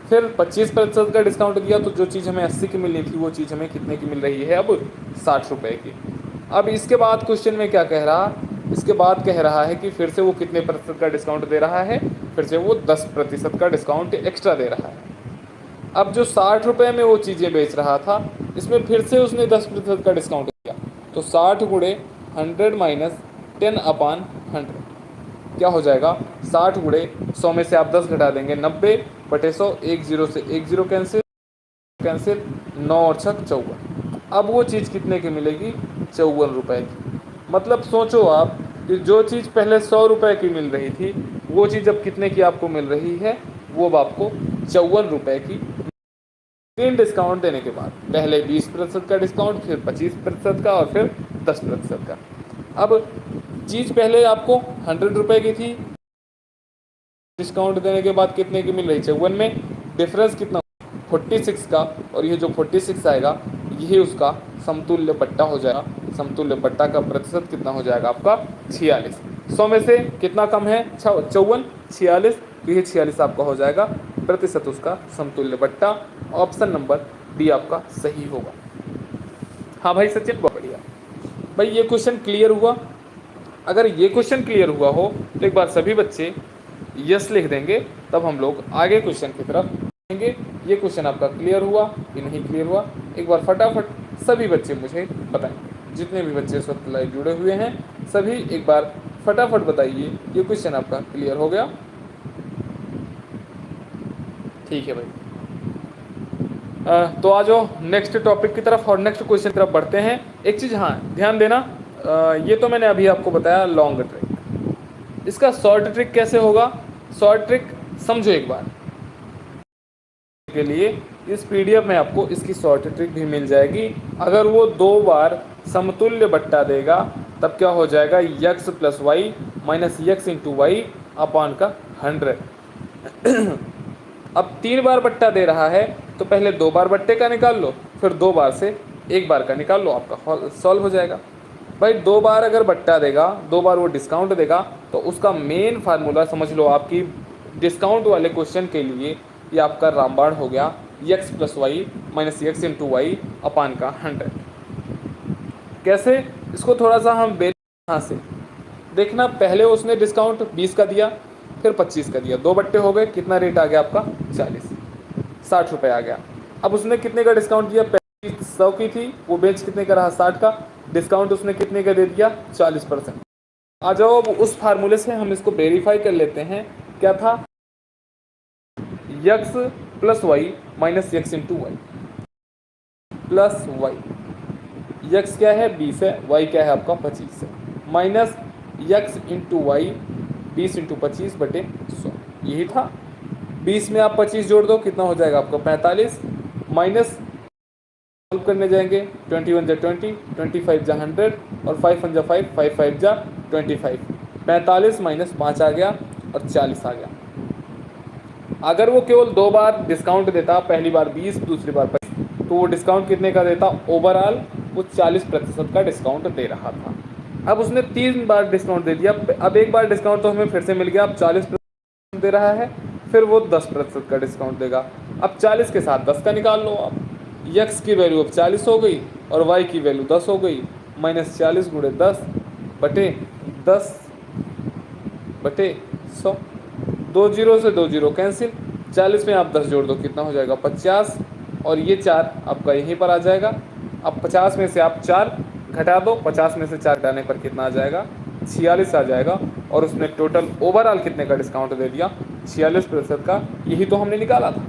फिर 25% का डिस्काउंट दिया तो जो चीज़ हमें 80 की मिलनी थी वो चीज़ हमें कितने की मिल रही है, अब 60 रुपये की। अब इसके बाद क्वेश्चन में क्या कह रहा, इसके बाद कह रहा है कि फिर से वो कितने प्रतिशत का डिस्काउंट दे रहा है, फिर से वो 10% का डिस्काउंट एक्स्ट्रा दे रहा है। अब जो 60 रुपये में वो चीज़ें बेच रहा था, इसमें फिर से उसने 10% का डिस्काउंट दिया, तो 60 गुणे 100 माइनस 10/100 क्या हो जाएगा, 60 गुणे 100 में से आप 10 घटा देंगे, 90/100, 1 0 से 1 0 कैंसिल, 9 और 6 54। अब वो चीज़ कितने की मिलेगी, 54 रुपये की। मतलब सोचो आप कि जो चीज़ पहले 100 रुपये की मिल रही थी वो चीज़ अब कितने की आपको मिल रही है, वो अब आपको 54 रुपये की। 3 डिस्काउंट देने के बाद, पहले 20% का डिस्काउंट, फिर 25% का, और फिर 10% का। अब चीज़ पहले आपको 100 रुपये की थी, डिस्काउंट देने के बाद कितने की मिल रही, 54 में। डिफरेंस कितना, 46 का, और ये जो 46 आएगा यही उसका समतुल्य बट्टा हो जाएगा। समतुल्य बट्टा का प्रतिशत कितना हो जाएगा आपका, 46। 100 में से कितना कम है, 54, 46, तो ये 46 आपका हो जाएगा प्रतिशत उसका समतुल्य बट्टा। ऑप्शन नंबर डी आपका सही होगा। हाँ भाई सचिन, बहुत बढ़िया भाई, ये क्वेश्चन क्लियर हुआ। अगर ये क्वेश्चन क्लियर हुआ हो तो एक बार सभी बच्चे यस लिख देंगे, तब हम लोग आगे क्वेश्चन की तरफ जाएंगे। ये क्वेश्चन आपका क्लियर हुआ कि नहीं क्लियर हुआ, एक बार फटाफट सभी बच्चे मुझे बताएंगे। जितने भी बच्चे इस वक्त लाइव जुड़े हुए हैं सभी एक बार फटाफट बताइए, ये क्वेश्चन आपका क्लियर हो गया। ठीक है भाई, तो आ जाओ नेक्स्ट टॉपिक की तरफ और नेक्स्ट क्वेश्चन की तरफ बढ़ते हैं। एक चीज़ हाँ ध्यान देना, ये तो मैंने अभी आपको बताया लॉन्ग ट्रिक, इसका शॉर्ट ट्रिक कैसे होगा, शॉर्ट ट्रिक समझो एक बार के लिए। इस पीडीएफ में आपको इसकी शॉर्ट ट्रिक भी मिल जाएगी। अगर वो 2 बार समतुल्य बट्टा देगा तब क्या हो जाएगा, x plus y minus x into y upon का 100। अब 3 बार बट्टा दे रहा है तो पहले 2 बार बट्टे का निकाल लो, फिर 2 बार से 1 बार का निकाल लो, आपका सॉल्व हो जाएगा। भाई 2 बार अगर बट्टा देगा, 2 बार वो डिस्काउंट देगा, तो उसका मेन फार्मूला समझ लो आपकी डिस्काउंट वाले क्वेश्चन के लिए ये आपका रामबाण हो गया, x plus y minus x into y upon का 100। कैसे, इसको थोड़ा सा हम यहाँ से देखना, पहले उसने डिस्काउंट 20 का दिया, फिर 25 का दिया, 2 बट्टे हो गए, कितना रेट आ गया आपका 40, 60 रुपये आ गया। अब उसने कितने का डिस्काउंट दिया, 100 की थी, वो बेच कितने का रहा 60 का, डिस्काउंट उसने कितने का दे दिया 40%। आ जाओ अब उस फार्मूले से हम इसको वेरीफाई कर लेते हैं, क्या था, x plus y minus x into y plus y, x क्या है 20 है, वाई क्या है आपका 25 है, minus x into y 20 into 25/100, यही था। 20 में आप 25 जोड़ दो, कितना हो जाएगा आपका 45, माइनस सॉल्व करने जाएंगे, 21 जा 20, 25 जा 100, और 5 1 जा 5, 5 5 जा 25, 45 माइनस 5 आ गया और 40 आ गया। अगर वो केवल 2 बार डिस्काउंट देता, पहली बार 20, दूसरी बार 25, तो वो डिस्काउंट कितने का देता, ओवरऑल वो 40% का डिस्काउंट दे रहा था। अब उसने 3 बार डिस्काउंट दे दिया, अब 1 बार डिस्काउंट तो हमें फिर से मिल गया, अब 40% दे रहा है, फिर वो 10% का डिस्काउंट देगा। अब 40 के साथ 10 का निकाल लो आप, यक्स की वैल्यू अब 40 हो गई और वाई की वैल्यू 10 हो गई, माइनस 40 गुणे 10/10/100, 2 जीरो से 2 जीरो कैंसिल, 40 में आप 10 जोड़ दो, कितना हो जाएगा 50, और ये 4 आपका यहीं पर आ जाएगा। अब 50 में से आप 4 घटा दो, 50 में से 4 घटाने पर कितना आ जाएगा 46 आ जाएगा, और उसने टोटल ओवरऑल कितने का डिस्काउंट दे दिया 46% का, यही तो हमने निकाला था।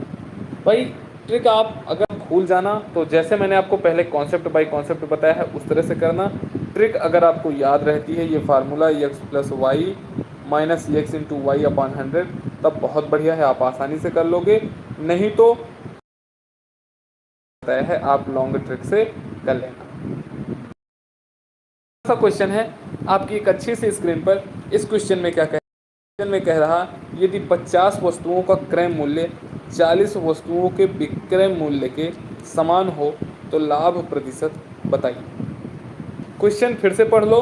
भाई ट्रिक आप अगर भूल जाना, तो जैसे मैंने आपको पहले कॉन्सेप्ट बाय कॉन्सेप्ट बताया है उस तरह से करना। ट्रिक अगर आपको याद रहती है, ये formula x plus y minus x into y upon 100, तब बहुत बढ़िया है, आप आसानी से कर लोगे। नहीं तो है आप लॉन्ग ट्रिक से कर लेना। ऐसा क्वेश्चन है आपकी एक अच्छी सी स्क्रीन पर। इस क्वेश्चन में क्या क्वेश्चन में कह रहा, यदि 50 वस्तुओं का क्रय मूल्य 40 वस्तुओं के विक्रय मूल्य के समान हो तो लाभ प्रतिशत बताइए। क्वेश्चन फिर से पढ़ लो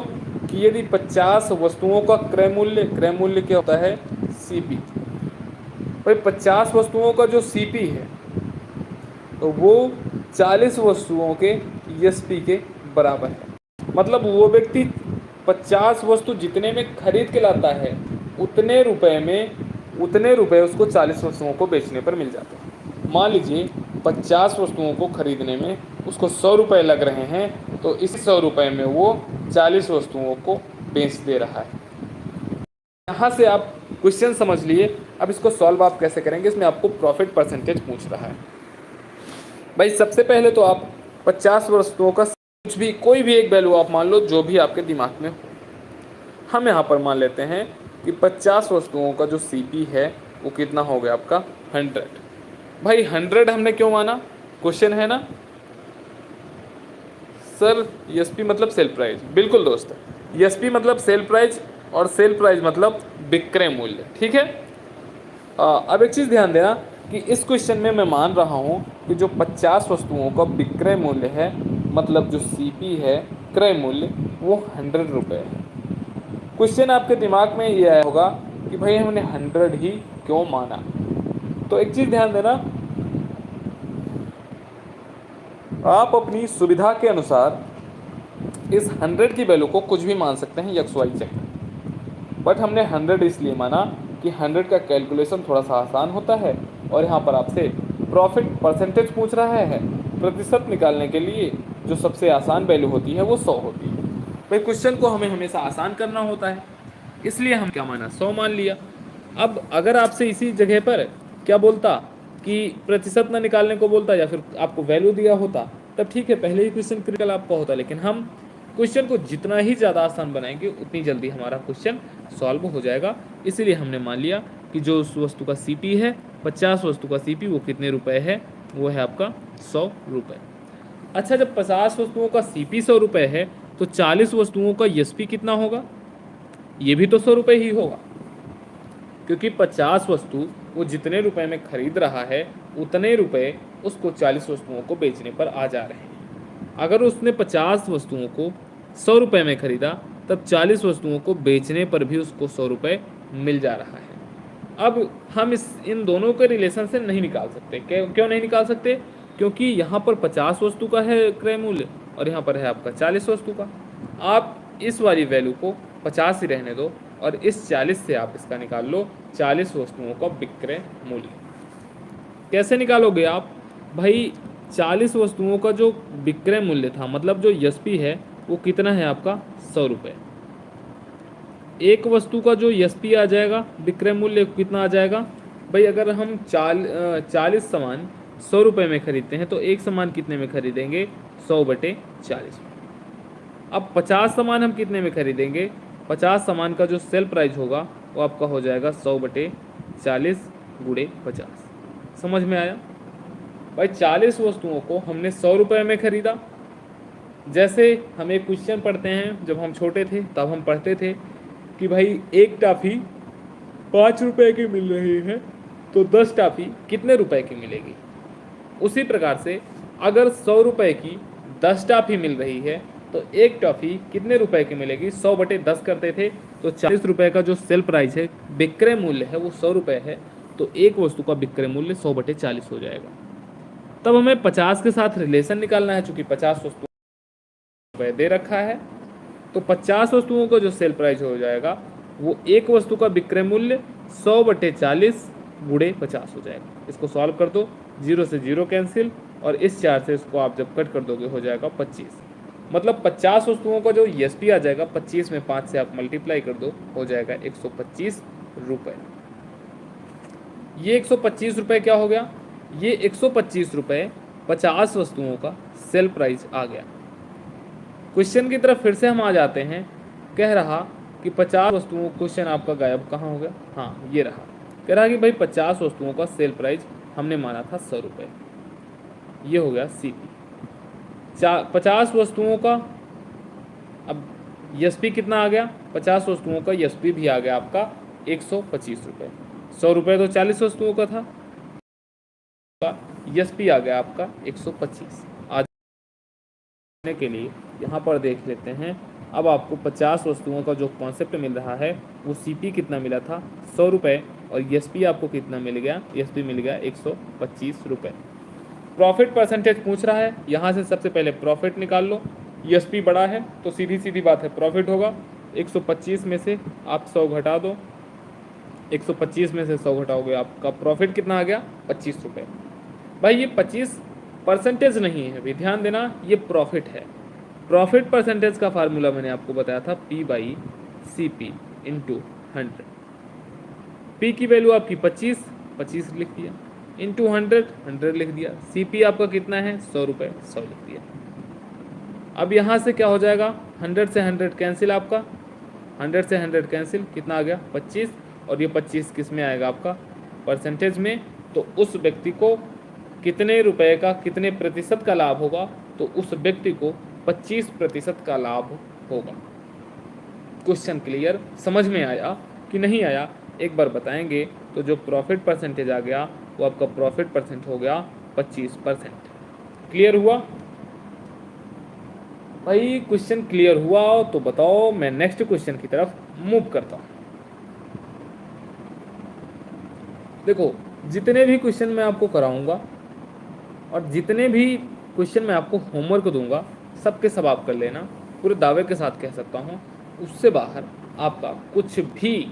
कि यदि 50 वस्तुओं का क्रय मूल्य क्या होता है, सीपी। भाई 50 वस्तुओं का जो सीपी है तो वो 40 वस्तुओं के एसपी के बराबर है। मतलब वो व्यक्ति 50 वस्तु जितने में खरीद के लाता है उतने रुपए उसको 40 वस्तुओं को बेचने पर मिल जाते हैं। मान लीजिए 50 वस्तुओं को खरीदने में उसको 100 रुपये लग रहे हैं, तो इस 100 रुपये में वो 40 वस्तुओं को बेच दे रहा है। यहाँ से आप क्वेश्चन समझ लिए। अब इसको सॉल्व आप कैसे करेंगे, इसमें आपको प्रॉफिट परसेंटेज पूछ रहा है। भाई सबसे पहले तो आप 50 वस्तुओं का कुछ भी कोई भी एक वैल्यू आप मान लो, जो भी आपके दिमाग में हो। हम यहाँ पर मान लेते हैं कि 50 वस्तुओं का जो सीपी है वो कितना हो गया आपका 100। भाई 100 हमने क्यों माना, क्वेश्चन है ना सर, एसपी मतलब सेल प्राइस। बिल्कुल दोस्त, एसपी मतलब सेल प्राइस और सेल प्राइस मतलब विक्रय मूल्य। ठीक है। अब एक चीज़ ध्यान देना कि इस क्वेश्चन में मैं मान रहा हूँ कि जो 50 वस्तुओं का विक्रय मूल्य है, मतलब जो सीपी है क्रय मूल्य, वो 100 रुपये है। क्वेश्चन आपके दिमाग में ये आया होगा कि भाई हमने 100 ही क्यों माना। तो एक चीज़ ध्यान देना, आप अपनी सुविधा के अनुसार इस 100 की वैल्यू को कुछ भी मान सकते हैं एक्स वाई जेड, बट हमने 100 इसलिए माना कि 100 का कैलकुलेशन थोड़ा सा आसान होता है और यहाँ पर आपसे प्रॉफिट परसेंटेज पूछ रहा है। प्रतिशत निकालने के लिए जो सबसे आसान वैल्यू होती है वो 100 होती है। भाई क्वेश्चन को हमें हमेशा आसान करना होता है, इसलिए हम क्या माना 100 मान लिया। अब अगर आपसे इसी जगह पर क्या बोलता कि प्रतिशत न निकालने को बोलता या फिर आपको वैल्यू दिया होता, तब ठीक है, पहले ही क्वेश्चन क्रिटिकल आपका होता। लेकिन हम क्वेश्चन को जितना ही ज़्यादा आसान बनाएंगे उतनी जल्दी हमारा क्वेश्चन सॉल्व हो जाएगा। इसीलिए हमने मान लिया कि जो उस वस्तु का सीपी है 50 वस्तु का सीपी वो कितने रुपए है, वो है आपका 100 रुपये। अच्छा, जब 50 वस्तुओं का सीपी 100 रुपये है तो 40 वस्तुओं का एसपी कितना होगा, ये भी तो 100 रुपये ही होगा, क्योंकि 50 वस्तु वो जितने रुपए में खरीद रहा है उतने रुपए उसको 40 वस्तुओं को बेचने पर आ जा रहे हैं। अगर उसने 50 वस्तुओं को 100 रुपये में खरीदा तब 40 वस्तुओं को बेचने पर भी उसको 100 रुपये मिल जा रहा है। अब हम इन दोनों के रिलेशन से नहीं निकाल सकते। क्यों नहीं निकाल सकते, क्योंकि यहाँ पर 50 वस्तु का है क्रय मूल्य और यहाँ पर है आपका 40 वस्तु का। आप इस वाली वैल्यू को 50 ही रहने दो और इस 40 से आप इसका निकाल लो 40 वस्तुओं का विक्रय मूल्य। कैसे निकालोगे आप, भाई 40 वस्तुओं का जो विक्रय मूल्य था, मतलब जो एसपी है वो कितना है आपका 100 रुपये। एक वस्तु का जो एसपी आ जाएगा विक्रय मूल्य कितना आ जाएगा, भाई अगर हम 40 सामान 100 रुपये में खरीदते हैं तो एक सामान कितने में खरीदेंगे, 100/40। अब 50 सामान हम कितने में खरीदेंगे, 50 सामान का जो सेल प्राइस होगा वो आपका हो जाएगा 100/40 × 50। समझ में आया। भाई 40 वस्तुओं को हमने 100 रुपये में खरीदा। जैसे हम एक क्वेश्चन पढ़ते हैं, जब हम छोटे थे तब हम पढ़ते थे कि भाई एक टॉफ़ी 5 रुपये की मिल रही है तो 10 टॉफ़ी कितने रुपए की मिलेगी। उसी प्रकार से अगर 100 रुपये की 10 टॉफ़ी मिल रही है तो एक टॉफ़ी कितने रुपए की मिलेगी, 100/10 करते थे तो 40 रुपये का जो सेल प्राइस है विक्रय मूल्य है वो 100 रुपये है, तो एक वस्तु का विक्रय मूल्य 100/40 हो जाएगा। तब हमें 50 के साथ रिलेशन निकालना है, चूंकि 50 वस्तु रुपये दे रखा है, तो 50 वस्तुओं का जो सेल प्राइस हो जाएगा वो एक वस्तु का विक्रय मूल्य 100/40 × 50 हो जाएगा। इसको सॉल्व कर दो, 0 से 0 कैंसिल और इस 4 से इसको आप जब कट कर दोगे हो जाएगा 25। मतलब 50 वस्तुओं का जो एसपी आ जाएगा 25 में 5 से आप मल्टीप्लाई कर दो हो जाएगा 125 रुपये। ये 125 रुपये क्या हो गया, ये 125 रुपये 50 वस्तुओं का सेल प्राइस आ गया। क्वेश्चन की तरफ फिर से हम आ जाते हैं। कह रहा कि 50 वस्तुओं, क्वेश्चन आपका गायब कहाँ हो गया, हाँ ये रहा। कह रहा कि भाई 50 वस्तुओं का सेल प्राइस हमने माना था 100 रुपये, ये हो गया CP। 50 वस्तुओं का अब एसपी कितना आ गया, 50 वस्तुओं का एसपी भी आ गया आपका 125 रुपये। 100 रुपये तो 40 वस्तुओं का था, एसपी आ गया आपका 125। आज के लिए यहाँ पर देख लेते हैं। अब आपको 50 वस्तुओं का जो कॉन्सेप्ट मिल रहा है वो सीपी कितना मिला था 100 रुपये, और एसपी आपको कितना मिल गया, एसपी मिल गया 125 रुपये। प्रॉफिट परसेंटेज पूछ रहा है, यहाँ से सबसे पहले प्रॉफिट निकाल लो। एसपी बड़ा है तो सीधी सीधी बात है प्रॉफिट होगा। 125 में से आप 100 घटा दो, 125 में से 100 घटाओगे आपका प्रॉफिट कितना आ गया 25 रुपये। भाई ये 25% नहीं है, भी ध्यान देना, ये प्रॉफिट है। प्रॉफिट परसेंटेज का फार्मूला मैंने आपको बताया था P/CP इंटू 100। पी की वैल्यू आपकी 25 लिख दिया, इंटू 100 लिख दिया। सीपी आपका कितना है 100 रुपये, 100 लिख दिया। अब यहाँ से क्या हो जाएगा, 100 से 100 कैंसिल, आपका 100 से 100 कैंसिल, कितना आ गया 25, और ये 25 किस में आएगा आपका परसेंटेज में। तो उस व्यक्ति को कितने रुपए का, कितने प्रतिशत का लाभ होगा, तो उस व्यक्ति को 25% का लाभ होगा। क्वेश्चन क्लियर, समझ में आया कि नहीं आया, एक बार बताएंगे। तो जो प्रॉफिट परसेंटेज आ गया वो आपका प्रॉफिट परसेंट हो गया 25%। क्लियर हुआ भाई? क्वेश्चन क्लियर हुआ तो बताओ, मैं नेक्स्ट क्वेश्चन की तरफ मूव करता हूं। देखो, जितने भी क्वेश्चन मैं आपको कराऊंगा और जितने भी क्वेश्चन मैं आपको होमवर्क दूंगा, सबके सब आप कर लेना। पूरे दावे के साथ कह सकता हूँ, उससे बाहर आपका कुछ भी,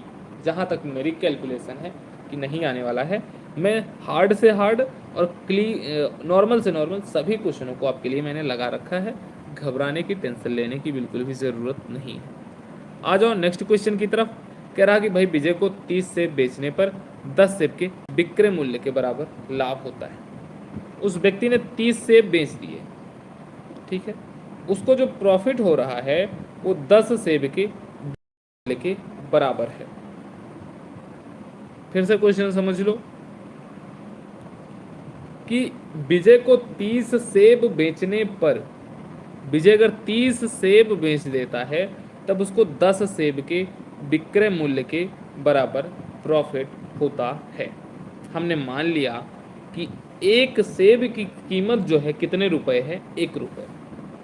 जहाँ तक मेरी कैलकुलेशन है, कि नहीं आने वाला है। मैं हार्ड से हार्ड और नॉर्मल से नॉर्मल सभी क्वेश्चनों को आपके लिए मैंने लगा रखा है। घबराने की, टेंशन लेने की बिल्कुल भी ज़रूरत नहीं है। आ जाओ नेक्स्ट क्वेश्चन की तरफ। कह रहा कि भाई विजय को 30 सेब बेचने पर 10 सेब के विक्रय मूल्य के बराबर लाभ होता है। उस व्यक्ति ने 30 सेब बेच दिए, ठीक है। उसको जो प्रॉफिट हो रहा है वो 10 सेब के मूल्य के बराबर है। फिर से क्वेश्चन समझ लो कि विजय को 30 सेब बेचने पर, विजय अगर 30 सेब बेच देता है तब उसको 10 सेब के विक्रय मूल्य के बराबर प्रॉफिट होता है। हमने मान लिया कि एक सेब की कीमत जो है कितने रुपए है, 1 रुपये।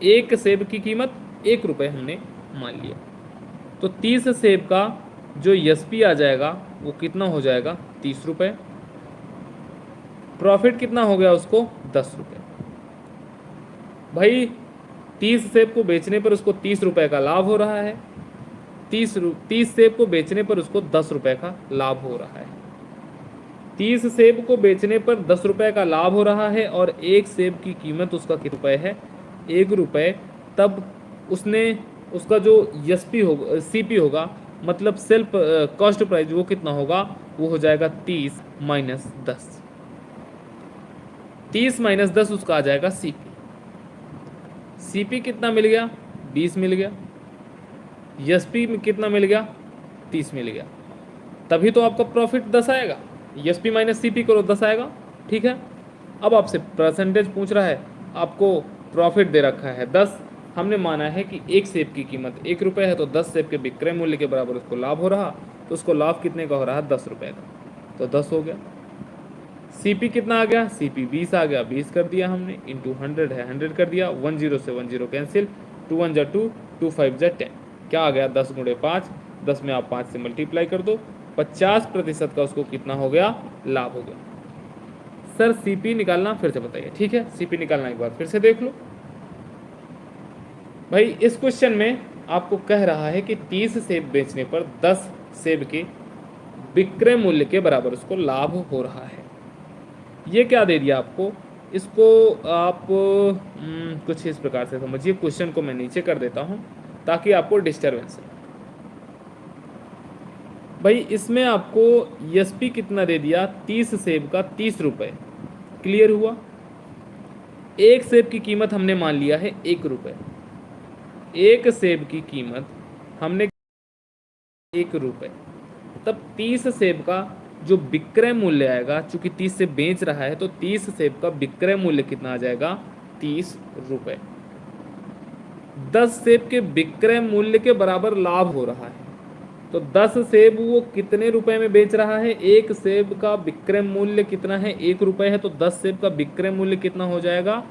एक सेब की कीमत 1 रुपये हमने मान लिया। तो 30 सेब का जो एसपी आ जाएगा वो कितना हो जाएगा 30 रुपये। प्रॉफिट कितना हो गया उसको 10 रुपये। भाई 30 सेब को बेचने पर उसको 30 रुपये का लाभ हो रहा है। 30 सेब को बेचने पर उसको 10 रुपये का लाभ हो रहा है। 30 सेब को बेचने पर 10 रुपये का लाभ हो रहा है, और एक सेब की कीमत उसका कितना रुपये है, 1 रुपये। तब उसका जो एसपी होगा, सीपी होगा, मतलब सेल्फ कॉस्ट प्राइस, वो कितना होगा, वो हो जाएगा 30 माइनस 10। 30 माइनस 10 उसका आ जाएगा सीपी। सीपी कितना मिल गया, 20 मिल गया। एसपी में कितना मिल गया, 30 मिल गया। तभी तो आपका प्रॉफिट 10 आएगा। एसपी माइनस सीपी करो 10 आएगा, ठीक है। अब आपसे परसेंटेज पूछ रहा है, आपको प्रॉफिट दे रखा है 10। हमने माना है कि एक सेब की कीमत 1 रुपये है, तो 10 सेब के विक्रय मूल्य के बराबर उसको लाभ हो रहा, तो उसको लाभ कितने का हो रहा है 10 रुपये का, तो 10 हो गया। सीपी कितना आ गया, सीपी 20 आ गया, 20 कर दिया हमने, इंटू 100 है 100 कर दिया। 10 से 10 कैंसिल, 2 1 जा 2, 2 5 जा 10, क्या आ गया 10 गुणे 5, 10 में आप 5 से मल्टीप्लाई कर दो, 50% का उसको कितना हो गया, लाभ हो गया। सर सीपी निकालना फिर से बताइए, ठीक है। सीपी निकालना एक बार फिर से देख लो भाई। इस क्वेश्चन में आपको कह रहा है कि 30 सेब बेचने पर 10 सेब के विक्रय मूल्य के बराबर उसको लाभ हो रहा है। ये क्या दे दिया आपको, इसको आप कुछ इस प्रकार से समझिए। क्वेश्चन को मैं नीचे कर देता हूँ ताकि आपको डिस्टर्बेंस है। भाई इसमें आपको एसपी कितना दे दिया, 30 सेब का 30 रुपये। क्लियर हुआ? एक सेब की कीमत हमने मान लिया है 1 रुपये। एक सेब की कीमत हमने 1 रुपये, तब 30 सेब का जो विक्रय मूल्य आएगा, चूंकि 30 से बेच रहा है तो 30 सेब का विक्रय मूल्य कितना आ जाएगा, 30 रुपये। 10 सेब के विक्रय मूल्य के बराबर लाभ हो रहा है, तो 10 सेब वो कितने रुपए में बेच रहा है, एक सेब का विक्रय मूल्य कितना है, 1 रुपये है, तो 10 सेब का विक्रय मूल्य कितना हो जाएगा,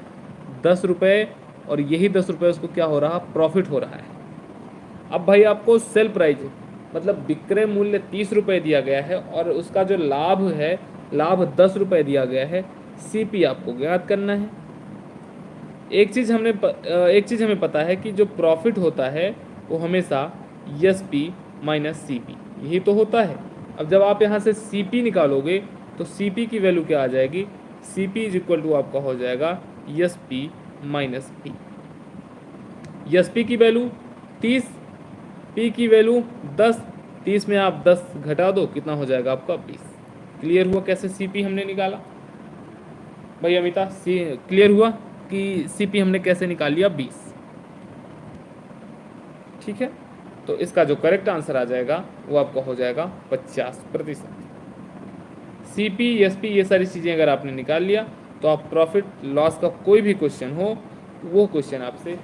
10 रुपये, और यही 10 रुपये उसको क्या हो रहा, प्रॉफिट हो रहा है। अब भाई आपको सेल प्राइस मतलब विक्रय मूल्य 30 रुपये दिया गया है और उसका जो लाभ है, लाभ 10 रुपये दिया गया है, सीपी आपको ज्ञात करना है। एक चीज़ हमें पता है कि जो प्रॉफिट होता है वो हमेशा एसपी माइनस सीपी यही तो होता है। अब जब आप यहाँ से सीपी निकालोगे तो सीपी की वैल्यू क्या आ जाएगी, सीपी इज इक्वल टू आपका हो जाएगा एसपी माइनस पी। एसपी की वैल्यू 30, पी की वैल्यू 10, 30 में आप 10 घटा दो, कितना हो जाएगा आपका 20। क्लियर हुआ कैसे सीपी हमने निकाला भाई अमिता, क्लियर हुआ कि सीपी हमने कैसे निकाल लिया 20। ठीक है, तो इसका जो करेक्ट आंसर आ जाएगा वो आपका हो जाएगा 50%। सीपी एसपी ये सारी चीज़ें अगर आपने निकाल लिया तो आप प्रॉफिट लॉस का कोई भी क्वेश्चन हो वो क्वेश्चन आपसे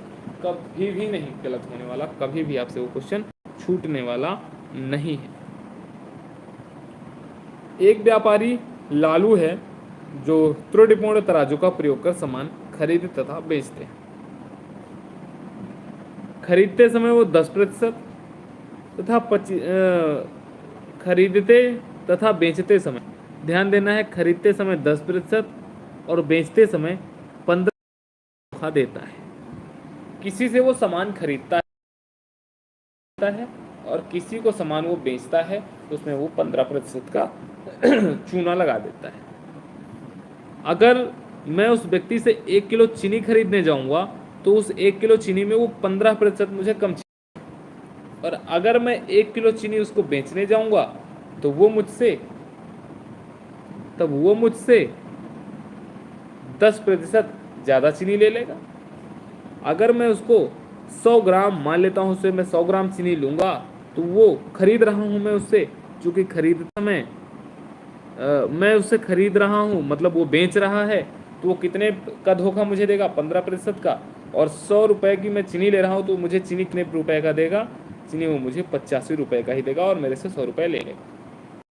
कभी भी नहीं गलत होने वाला, कभी भी आपसे वो क्वेश्चन छूटने वाला नहीं है। एक व्यापारी लालू है जो त्रुटिपूर्ण तराजू का प्रयोग कर सामान खरीदते तथा बेचते हैं। खरीदते समय वो 10% तथा खरीदते तथा बेचते समय, ध्यान देना है, खरीदते समय 10% और बेचते समय 15% देता है। किसी से वो सामान खरीदता है और किसी को सामान वो बेचता है तो उसमें वो 15% का चूना लगा देता है। अगर मैं उस व्यक्ति से 1 किलो चीनी खरीदने जाऊंगा तो उस 1 किलो चीनी में वो 15% मुझे कम, और अगर मैं 1 किलो चीनी उसको बेचने जाऊंगा तो वो मुझसे 10% ज़्यादा चीनी ले लेगा। अगर मैं उसको 100 ग्राम मान लेता हूँ, उससे मैं 100 ग्राम चीनी लूँगा तो वो खरीद रहा हूँ मैं उससे, चूँकि खरीदता मैं उससे खरीद रहा हूँ मतलब वो बेच रहा है, तो वो कितने का धोखा मुझे देगा, 15% का। और 100 रुपये की मैं चीनी ले रहा हूँ तो मुझे चीनी कितने रुपए का देगा, चीनी वो मुझे 85 रुपये का ही देगा और मेरे से 100 रुपये ले लेगा।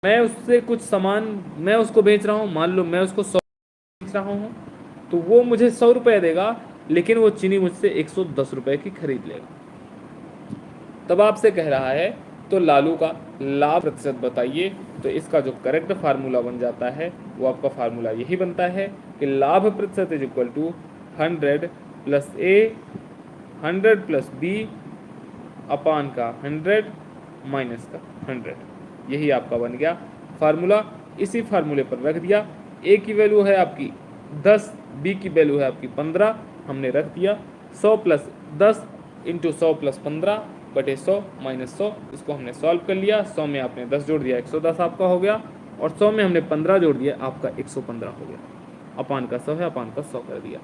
मैं उससे कुछ सामान मैं उसको बेच रहा हूँ, मान लो मैं उसको 100 बेच रहा हूँ तो वो मुझे 100 रुपये देगा, लेकिन वो चीनी मुझसे 110 रुपये की खरीद लेगा। तब आपसे कह रहा है तो लालू का लाभ प्रतिशत बताइए, तो इसका जो करेक्ट फार्मूला बन जाता है वो आपका फार्मूला यही बनता है कि लाभ प्रतिशत is equal to 100 plus a 100 plus b upon का 100 माइनस का 100, यही आपका बन गया फार्मूला। इसी फार्मूले पर रख दिया, ए की वैल्यू है आपकी 10, बी की वैल्यू है आपकी 15, हमने रख दिया 100 प्लस 10 इंटू 100 प्लस 15 बटे 100 माइनस 100, इसको हमने सॉल्व कर लिया। 100 में आपने 10 जोड़ दिया 110 आपका हो गया, और 100 में हमने 15 जोड़ दिया आपका 115 हो गया। अपान का 100 है, अपान का 100 कर दिया।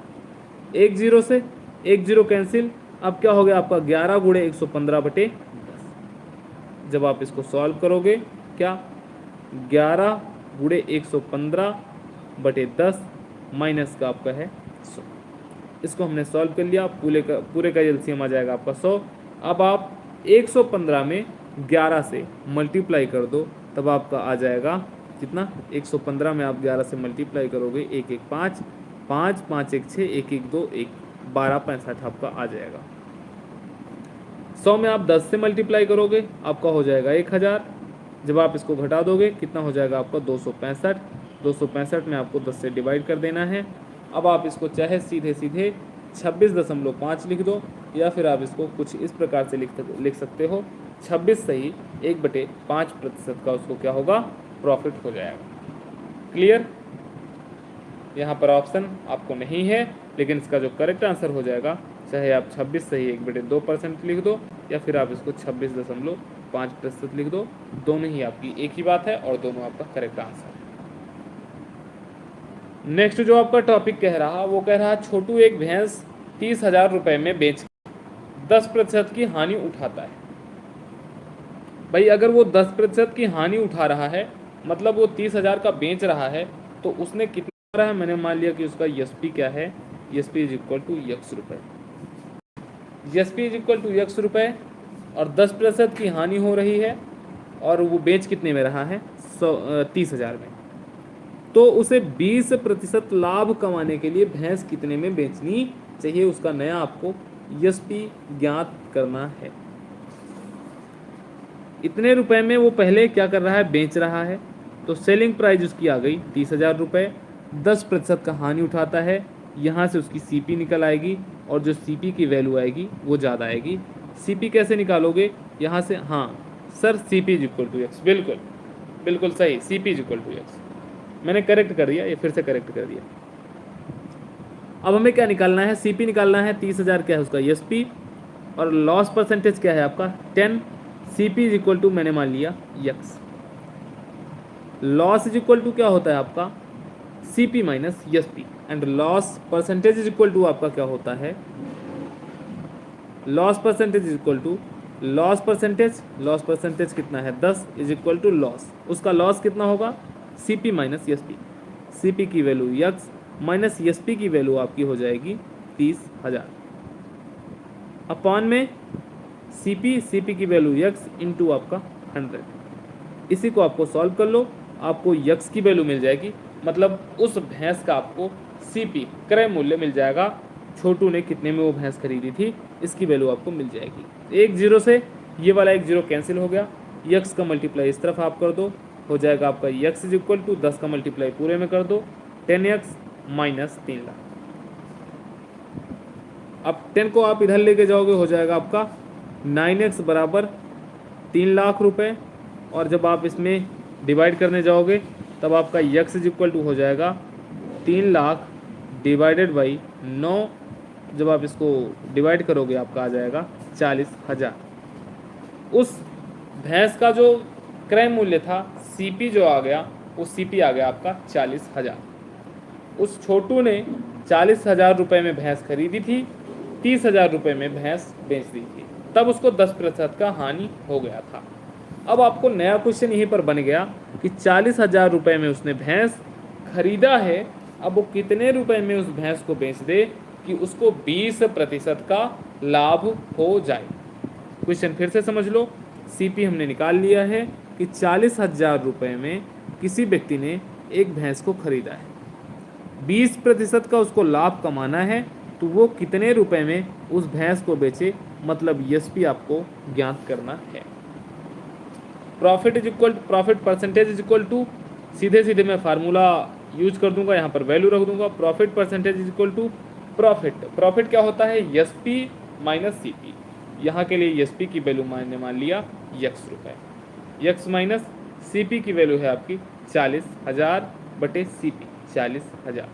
1 0 से 1 0 कैंसिल, अब क्या हो गया आपका 11 गुणे 115 बटे 10। जब आप इसको सॉल्व करोगे क्या 11 गुणे 115 बटे 10 माइनस का आपका है 100, इसको हमने सॉल्व कर लिया। पूरे का एलसीएम आ जाएगा आपका 100। अब आप 115 में 11 से मल्टीप्लाई कर दो, तब आपका आ जाएगा कितना, 115 में आप 11 से मल्टीप्लाई करोगे 1 1 5 5 5 1 6 1 1 2 1 12 65 आपका आ जाएगा। 100 में आप 10 से मल्टीप्लाई करोगे आपका हो जाएगा 1000। जब आप इसको घटा दोगे कितना हो जाएगा आपका 265। 265 में आपको 10 से डिवाइड कर देना है। अब आप इसको चाहे सीधे 26.5 लिख दो, या फिर आप इसको कुछ इस प्रकार से लिख सकते हो 26 सही 1/5% का उसको क्या होगा, प्रॉफिट हो जाएगा। क्लियर, यहाँ पर ऑप्शन आपको नहीं है, लेकिन इसका जो करेक्ट आंसर हो जाएगा, चाहे आप 26 सही 1/2% लिख दो या फिर आप इसको 26.5% लिख दो, दोनों ही आपकी एक ही बात है और दोनों आपका करेक्ट आंसर है। नेक्स्ट जो आपका टॉपिक कह रहा, वो कह रहा छोटू एक भैंस 30,000 रुपये में बेच 10% की हानि उठाता है। भाई अगर वो 10% की हानि उठा रहा है, मतलब वो 30,000 का बेच रहा है, तो उसने कितना रहा है, मैंने मान लिया कि उसका एसपी क्या है, SP is equal to x रुपये, SP is equal to x रुपये, और 10% की हानि हो रही है, और वो बेच कितने में रहा है, 30,000 में। तो उसे 20% लाभ कमाने के लिए भैंस कितने में बेचनी चाहिए, उसका नया आपको एसपी ज्ञात करना है। इतने रुपए में वो पहले क्या कर रहा है, बेच रहा है, तो सेलिंग प्राइस उसकी आ गई 30,000 रुपये, 10% का हानि उठाता है, यहाँ से उसकी सीपी निकल आएगी, और जो सीपी की वैल्यू आएगी वो ज़्यादा आएगी। सीपी कैसे निकालोगे, यहाँ से, हाँ sir CP is equal to x, बिल्कुल बिल्कुल सही, CP is equal to x, मैंने करेक्ट कर दिया, ये फिर से करेक्ट कर दिया। अब हमें क्या निकालना है, सीपी निकालना है, 30,000 क्या है उसका एसपी, और लॉस परसेंटेज क्या है आपका 10, सीपी इज इक्वल टू मैंने मान लिया x, loss is equal to क्या होता है आपका CP minus SP, and loss percentage is equal to आपका क्या होता है, loss percentage is equal to loss percentage कितना है 10 इज इक्वल टू लॉस, उसका लॉस कितना होगा सीपी माइनस एसपी, सीपी की वैल्यू यक्स माइनस एसपी की वैल्यू आपकी हो जाएगी 30,000, अपॉन में सीपी की वैल्यू यक्स इंटू आपका 100। इसी को आपको सॉल्व कर लो, आपको यक्स की वैल्यू मिल जाएगी, मतलब उस भैंस का आपको सीपी क्रय मूल्य मिल जाएगा, छोटू ने कितने में वो भैंस खरीदी थी, इसकी वैल्यू आपको मिल जाएगी। एक जीरो से ये वाला एक जीरो कैंसिल हो गया, यक्स का मल्टीप्लाई इस तरफ आप कर दो, हो जाएगा आपका यक्स इज इक्वल टू 10 का मल्टीप्लाई पूरे में कर दो, 10x माइनस 3 लाख। अब 10 को आप इधर लेके जाओगे, हो जाएगा आपका 9x बराबर 3 लाख रुपए, और जब आप इसमें डिवाइड करने जाओगे तब आपका x इज इक्वल टू हो जाएगा 3 लाख डिवाइडेड बाई 9, जब आप इसको डिवाइड करोगे आपका आ जाएगा 40,000। उस भैंस का जो क्रय मूल्य था सीपी जो आ गया, वो सीपी आ गया आपका 40,000। उस छोटू ने 40,000 रुपये में भैंस खरीदी थी, 30,000 रुपये में भैंस बेच दी थी, तब उसको 10% का हानि हो गया था। अब आपको नया क्वेश्चन यहीं पर बन गया कि 40,000 रुपये में उसने भैंस खरीदा है, अब वो कितने रुपए में उस भैंस को बेच दे कि उसको 20% का लाभ हो जाए। क्वेश्चन फिर से समझ लो, सीपी हमने निकाल लिया है कि 40,000 रुपये में किसी व्यक्ति ने एक भैंस को खरीदा है, 20% का उसको लाभ कमाना है, तो वो कितने रुपए में उस भैंस को बेचे, मतलब एसपी आपको ज्ञात करना है। Profit percentage is equal to, सीधे सीधे मैं फार्मूला यूज कर दूंगा, यहाँ पर वैल्यू रख दूंगा, profit percentage is equal to profit क्या होता है एसपी माइनस सीपी, यहाँ के लिए एसपी की वैल्यू मैंने मान लिया यक्स रुपये, यक्स माइनस सीपी की वैल्यू है आपकी 40,000 बटे सीपी 40,000,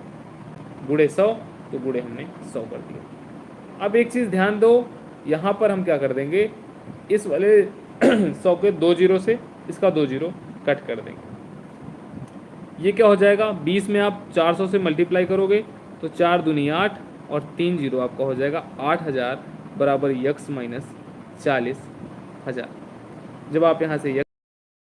गुणे 100, तो गुणे हमने 100 कर दिया। अब एक चीज़ ध्यान दो, यहाँ पर हम क्या कर देंगे, इस वाले 100 के 2 जीरो से इसका 2 जीरो कट कर देंगे, ये क्या हो जाएगा 20 में आप 400 से मल्टीप्लाई करोगे तो 4 दूनी 8 और 3 जीरो आपका हो जाएगा 8,000 बराबर यक्स माइनस 40,000। जब आप यहाँ से यक्स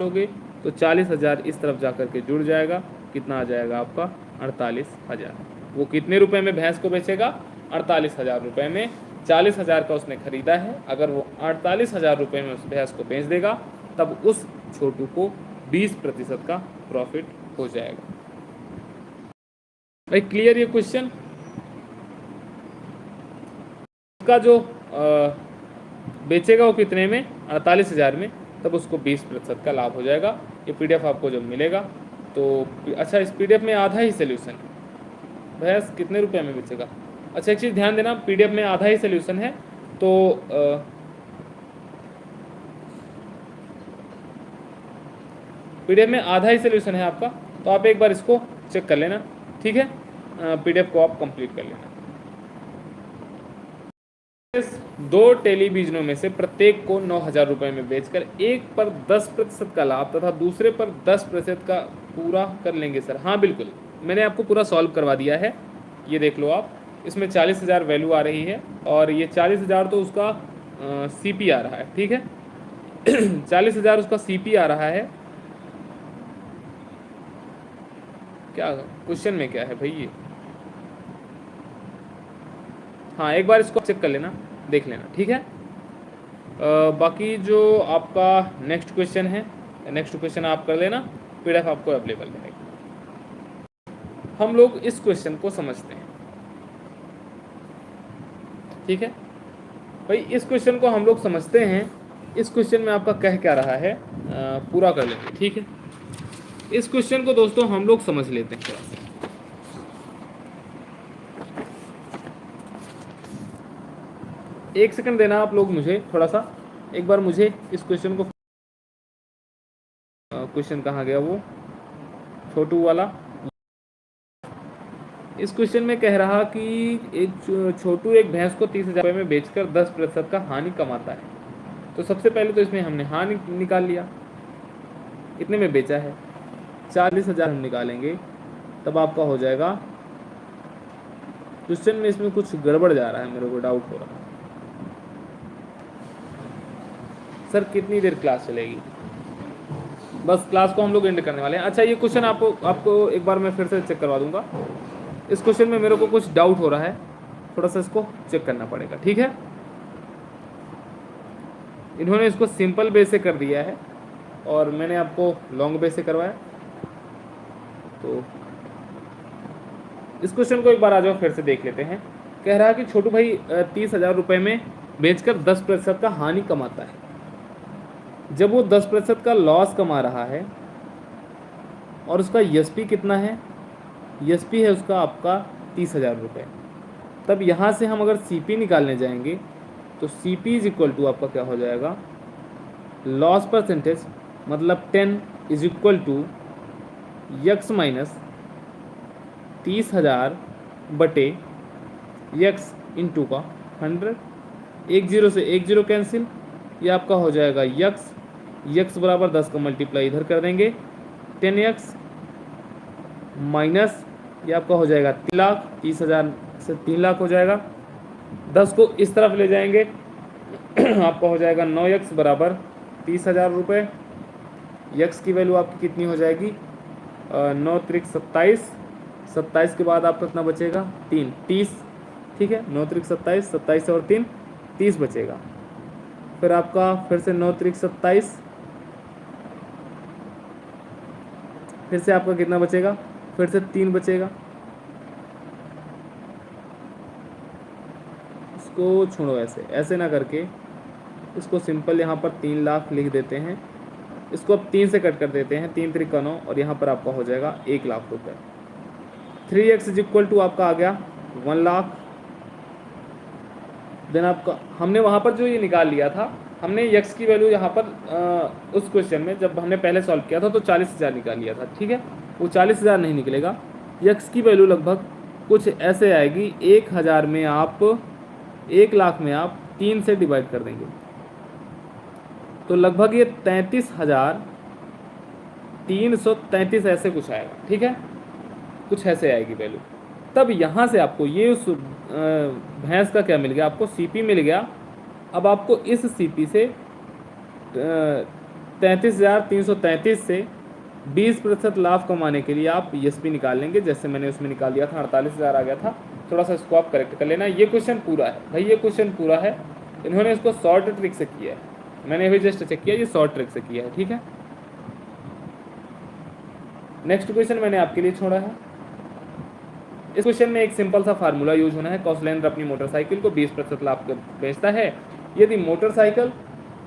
करोगे तो 40,000 इस तरफ जा करके जुड़ जाएगा, कितना आ जाएगा आपका 48,000। वो कितने रुपए में भैंस को बेचेगा 48,000 रुपये में, 40,000 का उसने खरीदा है, अगर वो 48,000 रुपये में उस भैंस को बेच देगा तब उस छोटू को 20% का प्रॉफिट हो जाएगा। भाई क्लियर ये क्वेश्चन का जो बेचेगा वो कितने में 48,000 में, तब उसको 20% का लाभ हो जाएगा। ये पीडीएफ आपको जब मिलेगा तो अच्छा, इस पीडीएफ में आधा ही सोल्यूशन है, भैंस कितने रुपए में बेचेगा। अच्छा एक चीज़ ध्यान देना, पीडीएफ में आधा ही सोल्यूशन है, तो पीडीएफ में आधा ही सोल्यूशन है आपका, तो आप एक बार इसको चेक कर लेना, ठीक है, पीडीएफ को आप कंप्लीट कर लेना। इस दो टेलीविजनों में से प्रत्येक को 9,000 रुपये में बेचकर एक पर 10% का लाभ तथा दूसरे पर 10% का पूरा कर लेंगे सर। हाँ बिल्कुल, मैंने आपको पूरा सॉल्व करवा दिया है, ये देख लो आप। इसमें 40,000 वैल्यू आ रही है और ये 40,000 तो उसका सीपी आ रहा है, ठीक है। 40,000 उसका सीपी आ रहा है। क्या क्वेश्चन में क्या है भाई ये? हाँ एक बार इसको चेक कर लेना, देख लेना, ठीक है। बाकी जो आपका नेक्स्ट क्वेश्चन है, नेक्स्ट क्वेश्चन आप कर लेना, पीडीएफ आपको अवेलेबल रहेगा। हम लोग इस क्वेश्चन को समझते हैं, ठीक है भाई। इस क्वेश्चन को हम लोग समझते हैं। इस क्वेश्चन में आपका कह क्या रहा है, पूरा कर लेंगे, ठीक है। इस क्वेश्चन को दोस्तों हम लोग समझ लेते हैं थोड़ा सा। एक सेकंड देना आप लोग मुझे थोड़ा सा, एक बार मुझे इस क्वेश्चन को, क्वेश्चन कहाँ गया वो छोटू वाला। इस क्वेश्चन में कह रहा कि एक छोटू एक भैंस को 30,000 रुपये में बेचकर 10% का हानि कमाता है। तो सबसे पहले तो इसमें हमने हानि निकाल लिया, कितने में बेचा है, 40,000 हम निकालेंगे, तब आपका हो जाएगा। क्वेश्चन में इसमें कुछ गड़बड़ जा रहा है, मेरे को डाउट हो रहा है। सर कितनी देर क्लास चलेगी? बस क्लास को हम लोग एंड करने वाले हैं। अच्छा ये क्वेश्चन आपको एक बार मैं फिर से चेक करवा दूंगा। इस क्वेश्चन में मेरे को कुछ डाउट हो रहा है, थोड़ा सा इसको चेक करना पड़ेगा, ठीक है। इन्होंने इसको सिंपल वे से कर दिया है और मैंने आपको लॉन्ग वे से करवाया। तो इस क्वेश्चन को एक बार आ जाओ फिर से देख लेते हैं। कह रहा है कि छोटू भाई 30,000 रुपये में बेचकर 10% का हानि कमाता है। जब वो 10% का लॉस कमा रहा है और उसका एसपी कितना है, एसपी है उसका आपका 30,000 रुपये, तब यहाँ से हम अगर सीपी निकालने जाएंगे तो सीपी इज इक्वल टू आपका क्या हो जाएगा, लॉस परसेंटेज मतलब 10 is equal to x minus 30,000 बटे यक्स इंटू का 100। एक जीरो से एक जीरो कैंसिल, ये आपका हो जाएगा यक्स बराबर 10 का मल्टीप्लाई इधर कर देंगे, 10x माइनस ये आपका हो जाएगा 3 लाख, 30,000 से 3 लाख हो जाएगा। 10 को इस तरफ ले जाएंगे आपका हो जाएगा 9x बराबर 30,000 रुपये। यक्स की वैल्यू आपकी कितनी हो जाएगी, 9 त्रिक 27, 27 के बाद आपका कितना बचेगा 3, 30, ठीक है। 9 त्रिक 27, 27 और 3 30 बचेगा। फिर आपका फिर से 9 त्रिक 27, फिर से आपका कितना बचेगा, फिर से 3 बचेगा। इसको छोड़ो, ऐसे ना करके इसको सिंपल यहाँ पर 3 लाख लिख देते हैं। इसको अब 3 से कट कर देते हैं, 3 त्रिक 9 और यहाँ पर आपका हो जाएगा 1 लाख रुपये। 3x इज इक्वल टू आपका आ गया 1 लाख। देन आपका हमने वहाँ पर जो ये निकाल लिया था, हमने यक्स की वैल्यू यहाँ पर उस क्वेश्चन में जब हमने पहले सॉल्व किया था तो 40,000 निकाल लिया था, ठीक है। वो 40,000 नहीं निकलेगा, यक्स की वैल्यू लगभग कुछ ऐसे आएगी, 1,000 में आप 1 लाख में आप 3 से डिवाइड कर देंगे तो लगभग ये 33,333 ऐसे कुछ आएगा, ठीक है, कुछ ऐसे आएगी वैल्यू। तब यहाँ से आपको ये उस भैंस का क्या मिल गया, आपको सीपी मिल गया। अब आपको इस सीपी से 33,333 से 20% लाभ कमाने के लिए आप एसपी निकाल लेंगे, जैसे मैंने उसमें निकाल दिया था, 48,000 आ गया था। थोड़ा सा इसको आप करेक्ट कर लेना। ये क्वेश्चन पूरा है भाई, ये क्वेश्चन पूरा है। इन्होंने इसको शॉर्ट ट्रिक से किया है, मैंने अभी जस्ट चेक किया, ये शॉर्ट ट्रिक से किया है, ठीक है। नेक्स्ट क्वेश्चन मैंने आपके लिए छोड़ा है। इस क्वेश्चन में एक सिंपल सा फार्मूला यूज होना है। कौशलेंद्र अपनी मोटरसाइकिल को 20% लाभ बेचता है। यदि मोटरसाइकिल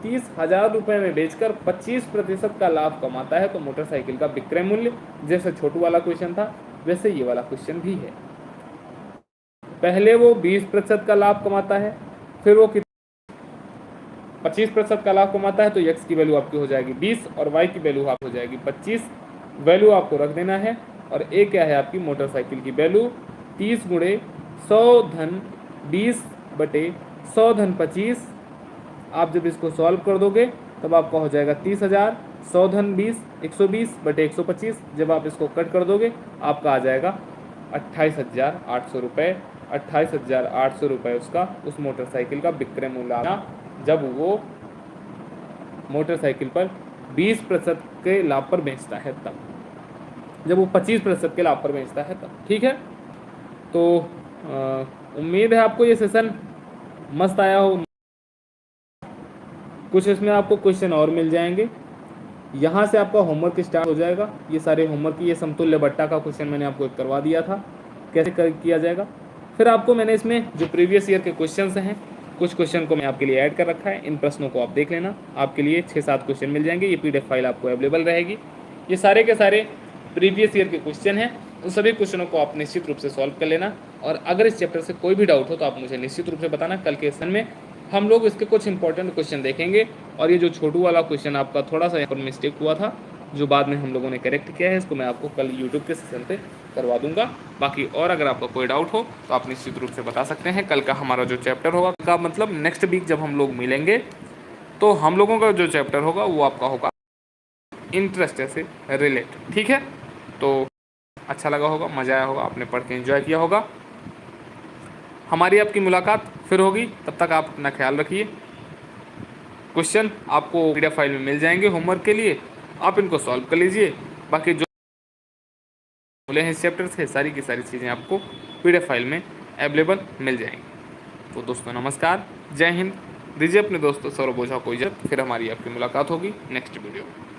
30,000 रुपये में बेचकर 25% का लाभ कमाता है तो मोटरसाइकिल का विक्रय मूल्य, जैसे छोटू वाला क्वेश्चन था वैसे ये वाला क्वेश्चन भी है। पहले वो 20% का लाभ कमाता है, फिर वो 25% का लाभ कमाता है, तो x की वैल्यू आपकी हो जाएगी 20 और y की वैल्यू आपकी हो जाएगी 25। वैल्यू आपको रख देना है और a क्या है आपकी मोटरसाइकिल की वैल्यू 30 गुणे 100 धन 20 बटे 100 धन 25, आप जब इसको सॉल्व कर दोगे तब आपका हो जाएगा 30,000। 100 धन 20 120 बटे 125, जब आप इसको कट कर दोगे आपका आ जाएगा 28,800 रुपये। 28,800 रुपये उसका उस मोटरसाइकिल का विक्रय मूल्य आया जब वो मोटरसाइकिल पर 20% के लाभ पर बेचता है तब, जब वो 25% के लाभ पर बेचता है तब। ठीक है, तो उम्मीद है आपको ये सेशन मस्त आया हो। कुछ इसमें आपको क्वेश्चन और मिल जाएंगे, यहाँ से आपका होमवर्क स्टार्ट हो जाएगा। ये सारे होमवर्क की, ये समतुल्य बट्टा का क्वेश्चन मैंने आपको एक करवा दिया था, कैसे किया जाएगा। फिर आपको मैंने इसमें जो प्रीवियस ईयर के क्वेश्चंस हैं, कुछ क्वेश्चन को मैं आपके लिए ऐड कर रखा है, इन प्रश्नों को आप देख लेना। आपके लिए 6-7 क्वेश्चन मिल जाएंगे, ये PDF फाइल आपको अवेलेबल रहेगी। ये सारे के सारे प्रीवियस ईयर के क्वेश्चन हैं, उन सभी क्वेश्चनों को आप निश्चित रूप से सॉल्व कर लेना। और अगर इस चैप्टर से कोई भी डाउट हो तो आप मुझे निश्चित रूप से बताना। कल के सेशन में हम लोग इसके कुछ इंपॉर्टेंट क्वेश्चन देखेंगे, और ये जो छोटू वाला क्वेश्चन आपका थोड़ा सा यहाँ पर मिस्टेक हुआ था, जो बाद में हम लोगों ने करेक्ट किया है, इसको मैं आपको कल यूट्यूब के सेशन पे करवा दूंगा। बाकी और अगर आपका कोई डाउट हो तो आप निश्चित रूप से बता सकते हैं। कल का हमारा जो चैप्टर होगा, का मतलब नेक्स्ट वीक जब हम लोग मिलेंगे तो हम लोगों का जो चैप्टर होगा वो आपका होगा इंटरेस्ट से रिलेटेड। ठीक है, तो अच्छा लगा होगा, मज़ा आया होगा, आपने पढ़ के एंजॉय किया होगा। हमारी आपकी मुलाकात फिर होगी, तब तक आप अपना ख्याल रखिए। क्वेश्चन आपको PDF फाइल में मिल जाएंगे होमवर्क के लिए, आप इनको सॉल्व कर लीजिए। बाकी जो बोले हैं इस चैप्टर से, सारी की सारी चीज़ें आपको PDF फाइल में अवेलेबल मिल जाएंगी। तो दोस्तों नमस्कार, जय हिंद। दीजिए अपने दोस्तों सौरभ ओझा को इजाज़त, फिर हमारी आपकी मुलाकात होगी नेक्स्ट वीडियो में।